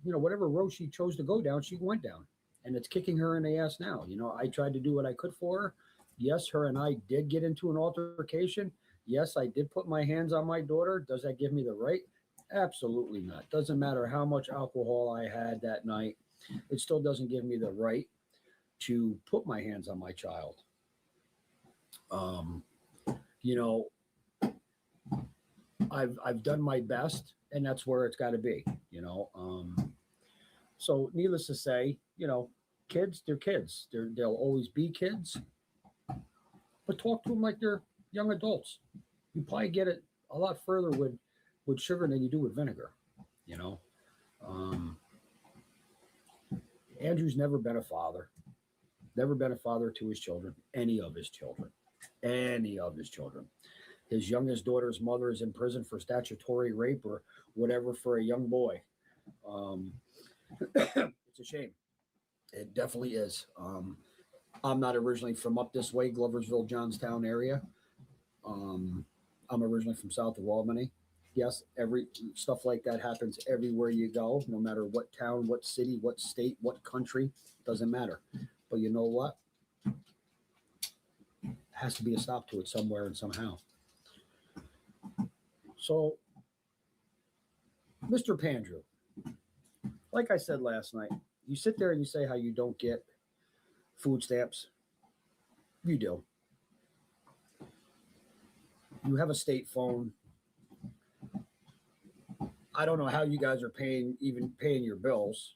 whatever road she chose to go down, she went down. And it's kicking her in the ass now. I tried to do what I could for her. Yes, her and I did get into an altercation. Yes, I did put my hands on my daughter. Does that give me the right? Absolutely not. Doesn't matter how much alcohol I had that night. It still doesn't give me the right to put my hands on my child. Um, you know, I've done my best, and that's where it's got to be. So needless to say, kids, they're kids. They'll always be kids, but talk to them like they're young adults. You probably get it a lot further with sugar than you do with vinegar. You know, um, Andrew's never been a father, never been a father to his children, any of his children. His youngest daughter's mother is in prison for statutory rape or whatever for a young boy. Um, it's a shame. It definitely is. I'm not originally from up this way, Gloversville, Johnstown area. Um, I'm originally from south of Albany. Yes, every stuff like that happens everywhere you go, no matter what town, what city, what state, what country, doesn't matter. But you know what? Has to be a stop to it somewhere and somehow. So, Mr. Pandrew, like I said last night, you sit there and you say how you don't get food stamps. You do. You have a state phone. I don't know how you guys are paying your bills.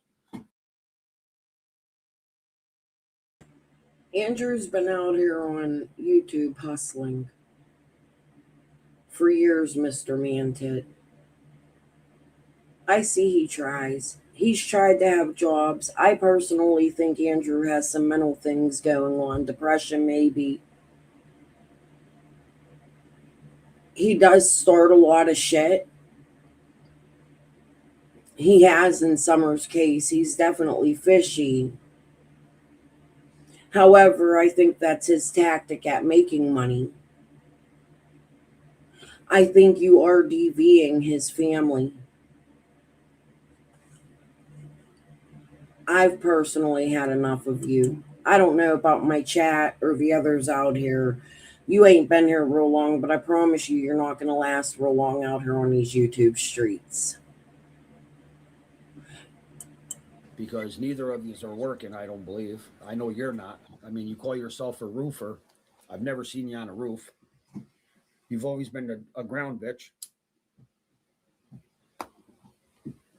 Andrew's been out here on YouTube hustling for years, Mr. Mantit. I see he tries. He's tried to have jobs. I personally think Andrew has some mental things going on, depression maybe. He does start a lot of shit. He has in Summer's case. He's definitely fishy. However, I think that's his tactic at making money. I think you are DVing his family. I've personally had enough of you. I don't know about my chat or the others out here. You ain't been here real long, but I promise you're not going to last real long out here on these YouTube streets. Because neither of yous are working, I don't believe. I know you're not. I mean, you call yourself a roofer. I've never seen you on a roof. You've always been a ground bitch.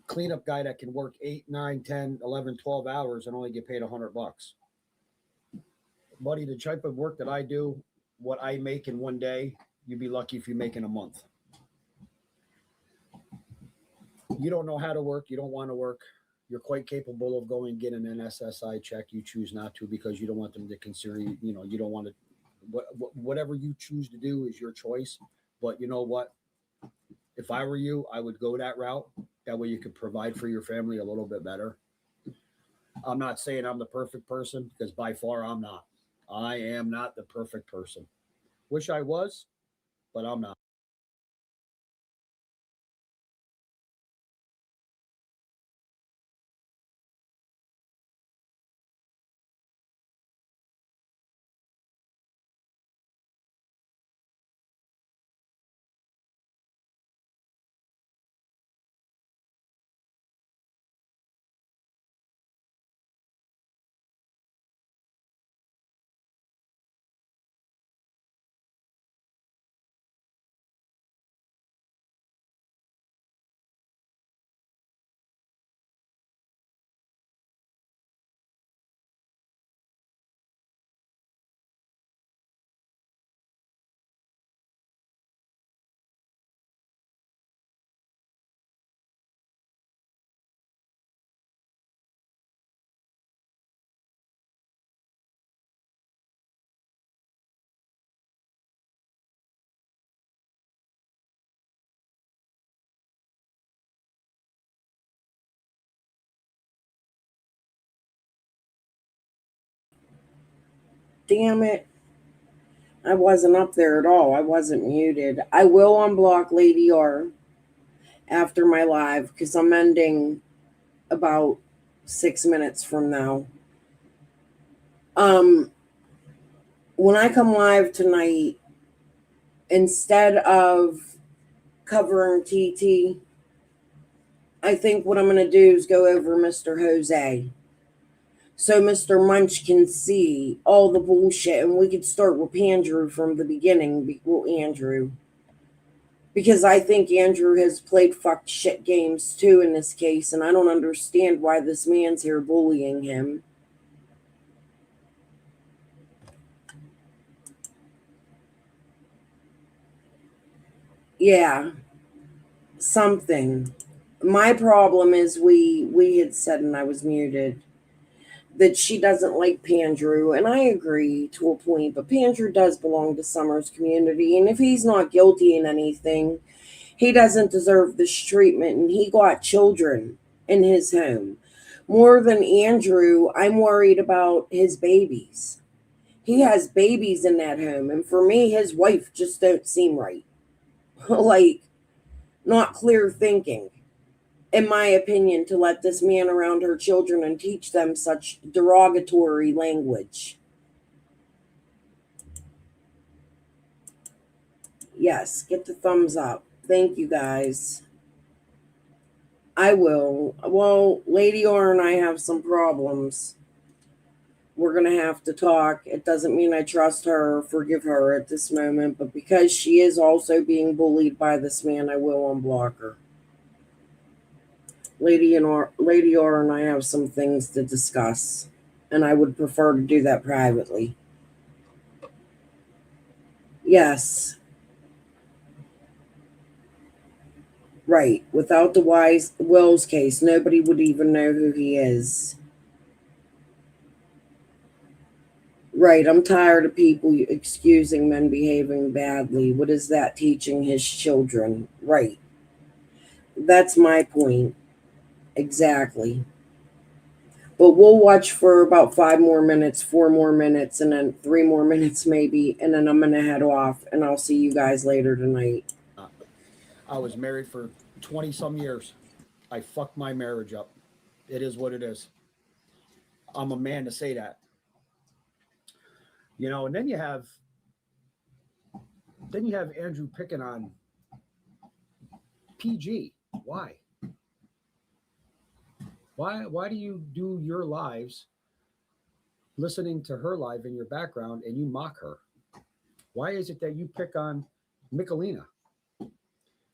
Cleanup guy that can work 8, 9, 10, 11, 12 hours and only get paid $100. Buddy, the type of work that I do, what I make in one day, you'd be lucky if you make in a month. You don't know how to work. You don't want to work. You're quite capable of going and getting an SSI check. You choose not to because you don't want them to consider you. You know, you don't want to. Whatever you choose to do is your choice. But you know what? If I were you, I would go that route. That way you could provide for your family a little bit better. I'm not saying I'm the perfect person because by far I'm not. I am not the perfect person. Wish I was, but I'm not. Damn it. I wasn't up there at all. I wasn't muted. I will unblock Lady R after my live because I'm ending about 6 minutes from now. When I come live tonight, instead of covering TT, I think what I'm going to do is go over Mr. Jose. So Mr. Munch can see all the bullshit, and we could start with Andrew from the beginning. Well, Andrew. Because I think Andrew has played fucked shit games too in this case, and I don't understand why this man's here bullying him. Yeah, something. My problem is we had said, and I was muted, that she doesn't like Pandrew, and I agree to a point, but Pandrew does belong to Summer's community, and if he's not guilty in anything, he doesn't deserve this treatment, and he got children in his home. More than Andrew, I'm worried about his babies. He has babies in that home, and for me, his wife just don't seem right. Like, not clear thinking, in my opinion, to let this man around her children and teach them such derogatory language. Yes, get the thumbs up. Thank you, guys. I will. Well, Lady R and I have some problems. We're going to have to talk. It doesn't mean I trust her or forgive her at this moment, but because she is also being bullied by this man, I will unblock her. Lady R and I have some things to discuss, and I would prefer to do that privately. Yes. Right. Without the Wills case, nobody would even know who he is. Right. I'm tired of people excusing men behaving badly. What is that teaching his children? Right. That's my point. Exactly. But we'll watch for about 5 more minutes, 4 more minutes, and then 3 more minutes maybe, and then I'm going to head off, and I'll see you guys later tonight. I was married for 20 some years. I fucked my marriage up. It is what it is. I'm a man to say that. You know, and then you have Andrew picking on PG. Why? Why do you do your lives listening to her live in your background and you mock her? Why is it that you pick on Michelina?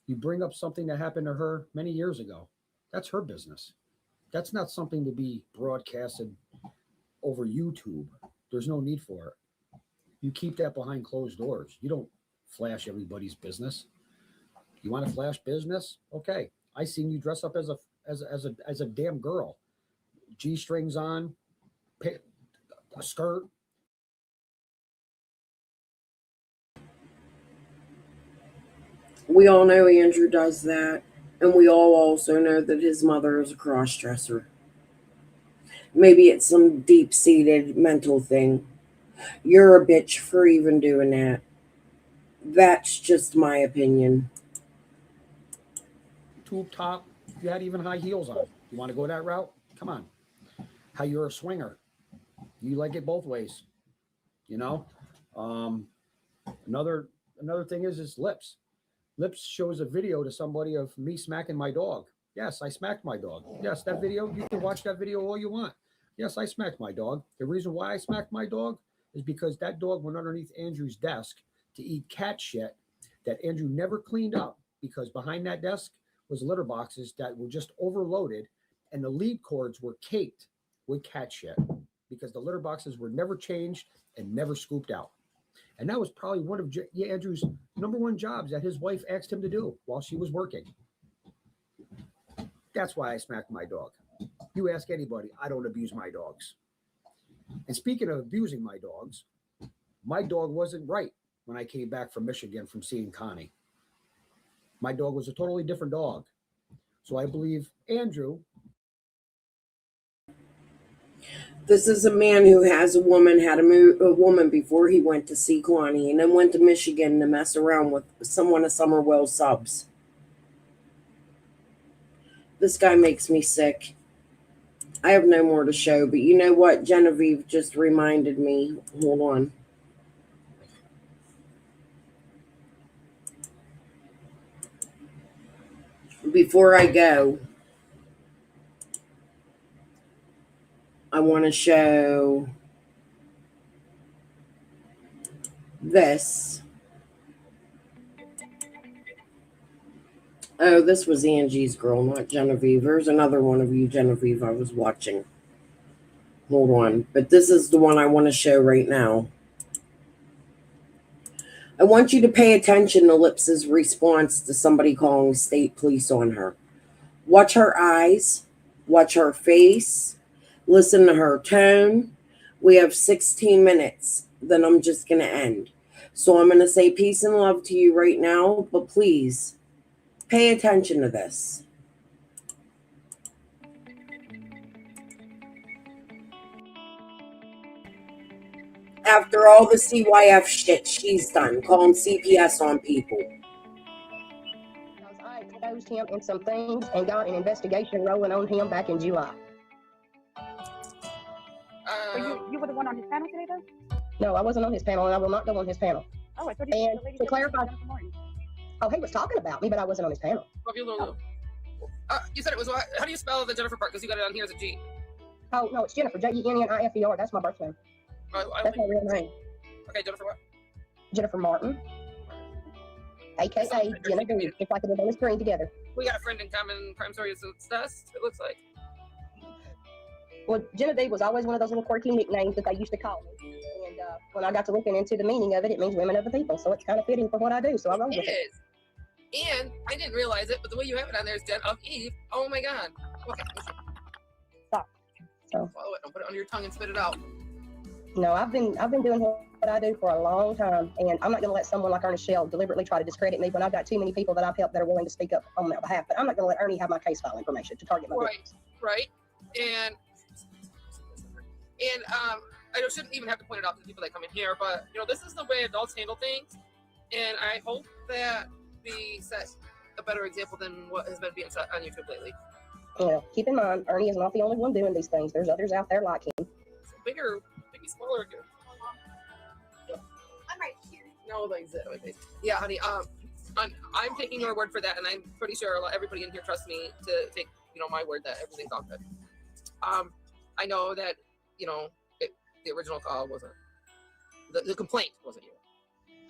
You bring up something that happened to her many years ago. That's her business. That's not something to be broadcasted over YouTube. There's no need for it. You keep that behind closed doors. You don't flash everybody's business. You want to flash business? Okay. I seen you dress up as a damn girl. G-strings on, a skirt. We all know Andrew does that, and we all also know that his mother is a cross-dresser. Maybe it's some deep-seated mental thing. You're a bitch for even doing that. That's just my opinion. Tube top, you had even high heels on. You want to go that route? Come on. How you're a swinger. You like it both ways. You know? Another thing is lips. Lips shows a video to somebody of me smacking my dog. Yes, I smacked my dog. Yes, that video, you can watch that video all you want. Yes, I smacked my dog. The reason why I smacked my dog is because that dog went underneath Andrew's desk to eat cat shit that Andrew never cleaned up, because behind that desk was litter boxes that were just overloaded, and the lead cords were caked with cat shit because the litter boxes were never changed and never scooped out. And that was probably one of Andrew's number one jobs that his wife asked him to do while she was working. That's why I smacked my dog. You ask anybody, I don't abuse my dogs. And speaking of abusing my dog wasn't right when I came back from Michigan from seeing Connie. My dog was a totally different dog. So I believe Andrew. This is a man who has a woman, had a woman before he went to see Connie, and then went to Michigan to mess around with someone of Summerwell subs. This guy makes me sick. I have no more to show, but you know what? Genevieve just reminded me. Hold on. Before I go, I want to show this. Oh, this was Angie's girl, not Genevieve. There's another one of you, Genevieve, I was watching. Hold on. But this is the one I want to show right now. I want you to pay attention to Lips's response to somebody calling state police on her. Watch her eyes. Watch her face. Listen to her tone. We have 16 minutes. Then I'm just going to end. So I'm going to say peace and love to you right now, but please pay attention to this. After all the CYF shit she's done, calling CPS on people. Because I exposed him in some things and got an investigation rolling on him back in July. So you were the one on his panel today, though? No, I wasn't on his panel, and I will not go on his panel. Oh, I thought you And the lady to said clarify, Jennifer Martin. oh, he was talking about me, but I wasn't on his panel. You said it was, how do you spell the Jennifer part? Because you got it on here as a G. Oh, no, it's Jennifer, Jennifer. That's my birth name. That's my real name. Okay, Jennifer what? Jennifer Martin, a.k.a. Genevieve, just like it is on the screen together. We got a friend in common, crime story, so it's us, it looks like. Well, Genevieve was always one of those little quirky nicknames that they used to call me. And when I got to looking into the meaning of it, it means women of the people. So it's kind of fitting for what I do. So I wrote It with it. is. And I didn't realize it, but the way you have it on there is Jen of Eve. Oh my God. Okay, listen. Stop. So. Swallow it. Don't put it under your tongue and spit it out. No, I've been doing what I do for a long time, and I'm not going to let someone like Ernie Shell deliberately try to discredit me when I've got too many people that I've helped that are willing to speak up on their behalf. But I'm not going to let Ernie have my case file information to target my business. Right. And I shouldn't even have to point it out to the people that come in here, but this is the way adults handle things, and I hope that we set a better example than what has been being set on YouTube lately. Keep in mind, Ernie is not the only one doing these things. There's others out there like him. So bigger, maybe smaller. I'm right here. No, like that. Yeah, honey. I'm taking your word for that, and I'm pretty sure everybody in here trusts me to take my word that everything's all good. I know that the original call wasn't the complaint wasn't you.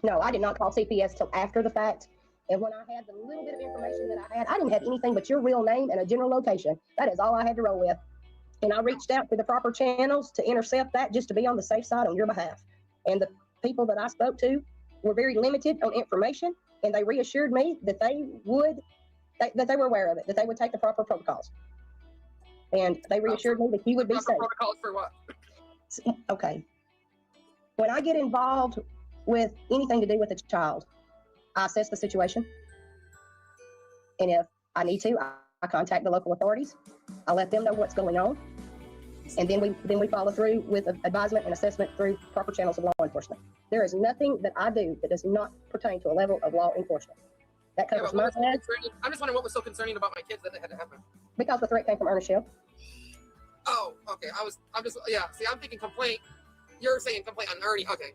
No, I did not call CPS till after the fact. And when I had the little bit of information that I didn't have anything but your real name and a general location. That is all I had to roll with. And I reached out to the proper channels to intercept that just to be on the safe side on your behalf. And the people that I spoke to were very limited on information, and they reassured me that they were aware of it, that they would take the proper protocols. And they reassured me that you would be safe. Protocols for what? Okay. When I get involved with anything to do with a child, I assess the situation. And if I need to, I contact the local authorities. I let them know what's going on. And then we follow through with advisement and assessment through proper channels of law enforcement. There is nothing that I do that does not pertain to a level of law enforcement. That covers my head. I'm just wondering what was so concerning about my kids that it had to happen. Because the threat came from Ernest Shell. Oh, okay. See, I'm thinking complaint. You're saying complaint on Ernie. Okay.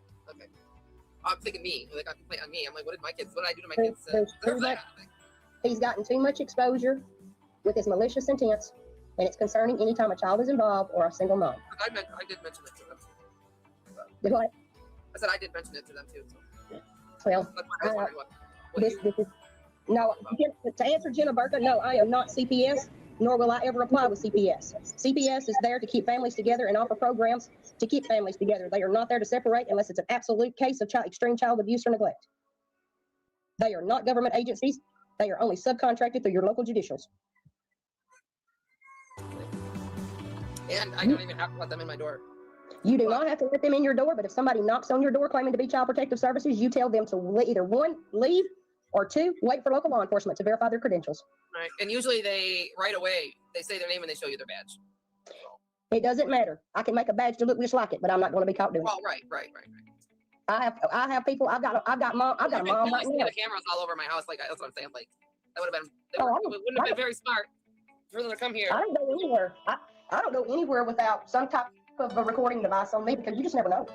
I'm thinking me. Like, I complaint on me. I'm like, what did I do to my kids? He's gotten too much exposure with his malicious intents, and it's concerning anytime a child is involved or a single mom. I did mention it to them. Did what? I said I did mention it to them too. So. Well, to answer Jenna Burka, no, I am not CPS, nor will I ever apply with CPS. CPS is there to keep families together and offer programs to keep families together. They are not there to separate unless it's an absolute case of extreme child abuse or neglect. They are not government agencies. They are only subcontracted through your local judicials. And I don't even have to let them in my door. You do not have to let them in your door, but if somebody knocks on your door claiming to be Child Protective Services, you tell them to either one, leave, or two, wait for local law enforcement to verify their credentials. Right. And usually right away, they say their name and they show you their badge. It doesn't matter. I can make a badge to look just like it, but I'm not going to be caught doing it. Oh, right. I have people. I've got a mom right now. The cameras all over my house. Like, that's what I'm saying. Like, that would have been. It wouldn't have been very smart for them to come here. I don't go anywhere. I don't go anywhere without some type of a recording device on me, because you just never know.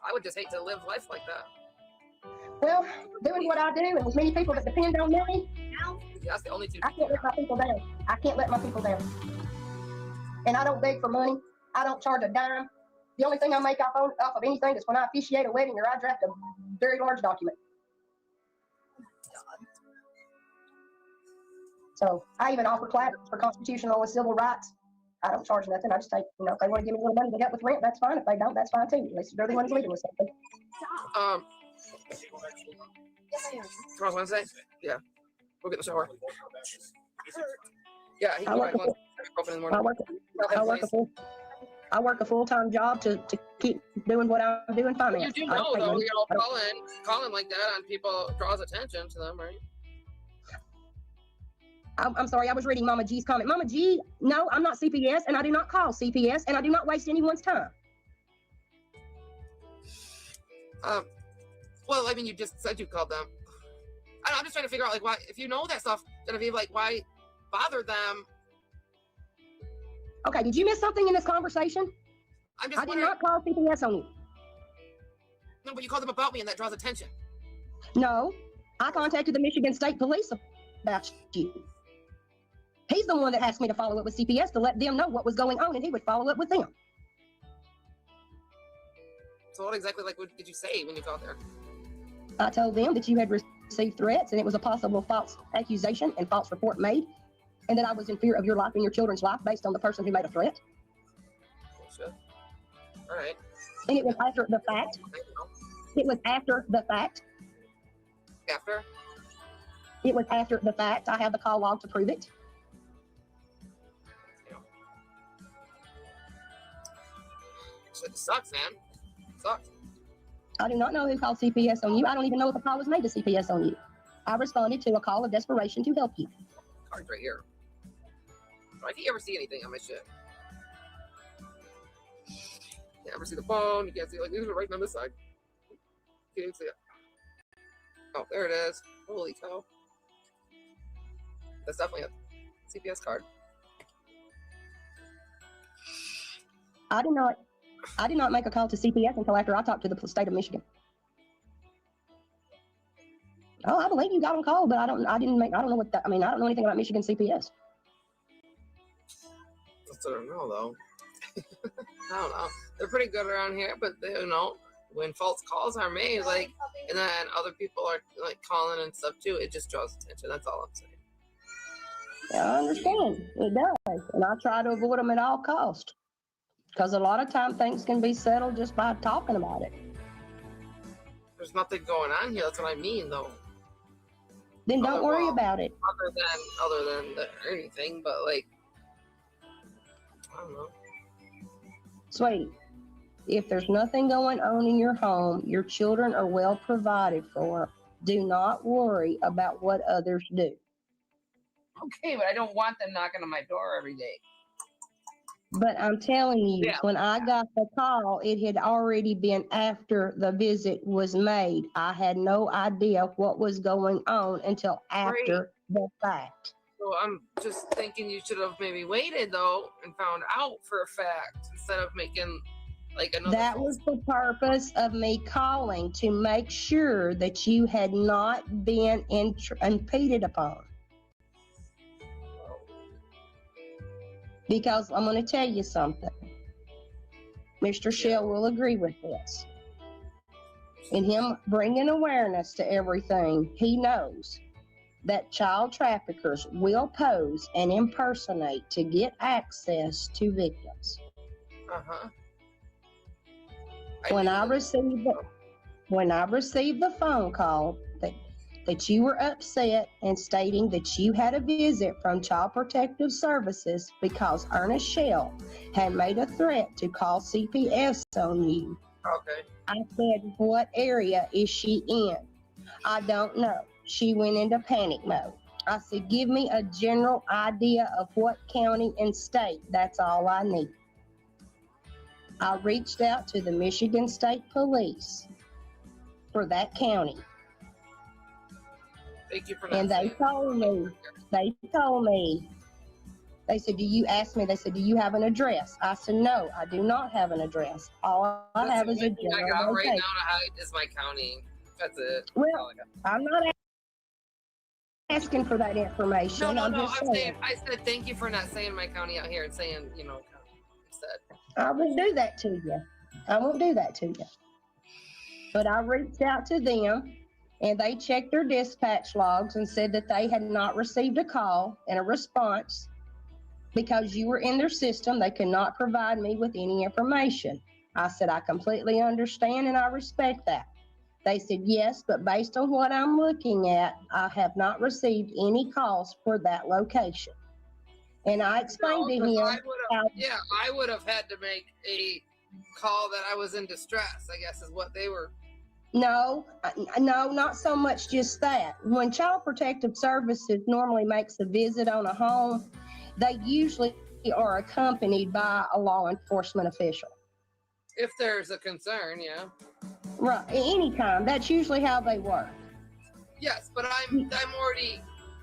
I would just hate to live life like that. Well, doing what I do, and with many people that depend on me, that's the only two. I can't let my people down. And I don't beg for money. I don't charge a dime. The only thing I make off of anything is when I officiate a wedding or I draft a very large document. So I even offer classes for constitutional and civil rights. I don't charge nothing. I just take, if they want to give me a little money to help with rent, that's fine. If they don't, that's fine too. At least they're the ones leaving with something. Tomorrow's Wednesday? Yeah. We'll get in the shower. Yeah, he I can work go a on open in the I morning. work, Tell him, I work a please. full, I work a full-time job to keep doing what I'm doing But finance. you do I don't know, make though, money. you know, I don't- calling like that on people draws attention to them, right? I'm sorry, I was reading Mama G's comment. Mama G, no, I'm not CPS, and I do not call CPS, and I do not waste anyone's time. Well, I mean, you just said you called them. I'm just trying to figure out, like, why, if you know that stuff, Genevieve, like, why bother them? Okay, did you miss something in this conversation? I'm just I did wondering. not call CPS on you. No, but you called them about me, and that draws attention. No, I contacted the Michigan State Police about you. He's the one that asked me to follow up with CPS to let them know what was going on, and he would follow up with them. So what exactly, like, what did you say when you called there? I told them that you had received threats, and it was a possible false accusation and false report made, and that I was in fear of your life and your children's life based on the person who made a threat. Bullshit. All right. And it was after the fact. It was after the fact. After? It was after the fact. I have the call log to prove it. Shit sucks, man. Sucks. I do not know who called CPS on you. I don't even know if a call was made to CPS on you. I responded to a call of desperation to help you. Card's right here. Why can't you ever see anything on my shit? Can't ever see the phone. You can't see, like, these are right on this side. Can't even see it. Oh, there it is. Holy cow. That's definitely a CPS card. I did not make a call to CPS until after I talked to the state of Michigan. Oh, I believe you got on call, but I don't know what that, I don't know anything about Michigan CPS. That's what I don't know, though. I don't know. They're pretty good around here, but they, you know, when false calls are made, like, and then other people are, like, calling and stuff, too, it just draws attention. That's all I'm saying. Yeah, I understand. It does. And I try to avoid them at all costs. Because a lot of time things can be settled just by talking about it. There's nothing going on here. That's what I mean, though. Then don't worry about it. Other than anything, but, like, I don't know. Sweetie, if there's nothing going on in your home, your children are well provided for. Do not worry about what others do. Okay, but I don't want them knocking on my door every day. But I'm telling you, Yeah. when I got the call, it had already been after the visit was made. I had no idea what was going on until after the fact. So I'm just thinking you should have maybe waited, though, and found out for a fact instead of making, like, another. That was the purpose of me calling, to make sure that you had not been impeded upon. Because I'm going to tell you something. Mr. Shell will agree with this. In him bringing awareness to everything, he knows that child traffickers will pose and impersonate to get access to victims. Uh-huh. When I received the phone call that you were upset and stating that you had a visit from Child Protective Services because Ernest Shell had made a threat to call CPS on you. Okay. I said, what area is she in? I don't know. She went into panic mode. I said, give me a general idea of what county and state. That's all I need. I reached out to the Michigan State Police for that county. Thank you for that. And they told me, they said, do you have an address? I said, no, I do not have an address. All I have is a I got general right now location. to hide is my county. That's it. Well, That's all I got. I'm not asking for that information. No. I'm saying, I said thank you for not saying my county out here and saying, you know, county instead. I won't do that to you. I won't do that to you. But I reached out to them, and they checked their dispatch logs and said that they had not received a call and a response because you were in their system. They could not provide me with any information. I said, I completely understand and I respect that. They said, yes, but based on what I'm looking at, I have not received any calls for that location. And I explained to him how, I would have had to make a call that I was in distress, I guess is what they were. no, not so much just that. When Child Protective Services normally makes a visit on a home, they usually are accompanied by a law enforcement official. If there's a concern, yeah. Right, anytime. That's usually how they work. Yes, but I'm already,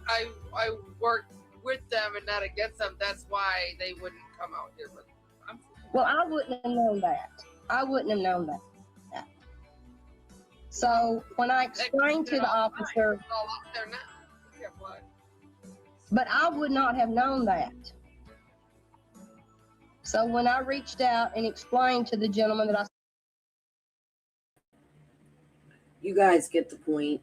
I worked with them and not against them. That's why they wouldn't come out here. But Well, I wouldn't have known that. I wouldn't have known that. So when I explained to the officer, it's all up there now. Yeah, what? but I would not have known that. So when I reached out and explained to the gentleman that You guys get the point.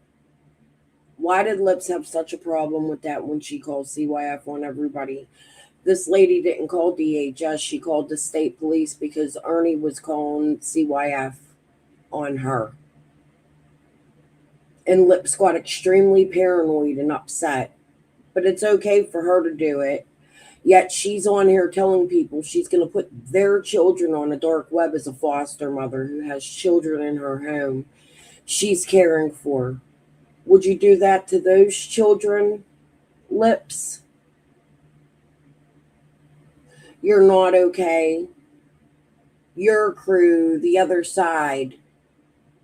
Why did Lips have such a problem with that when she called CYF on everybody? This lady didn't call DHS. She called the state police because Ernie was calling CYF on her. And Lips got extremely paranoid and upset. But it's okay for her to do it. Yet she's on here telling people she's going to put their children on the dark web as a foster mother who has children in her home she's caring for. Would you do that to those children, Lips? You're not okay. Your crew, the other side,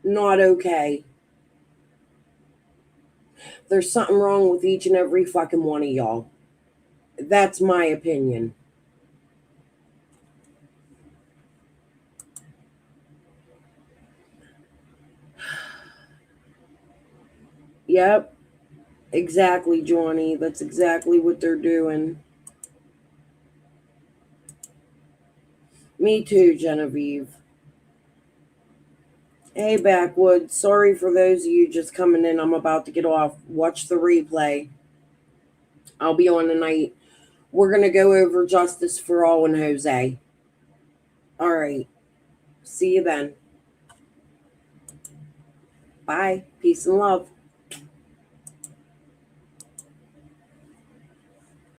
not okay. There's something wrong with each and every fucking one of y'all. That's my opinion. Yep. Exactly, Johnny. That's exactly what they're doing. Me too, Genevieve. Hey, Backwoods. Sorry for those of you just coming in. I'm about to get off. Watch the replay. I'll be on tonight. We're going to go over Justice for All and Jose. All right. See you then. Bye. Peace and love.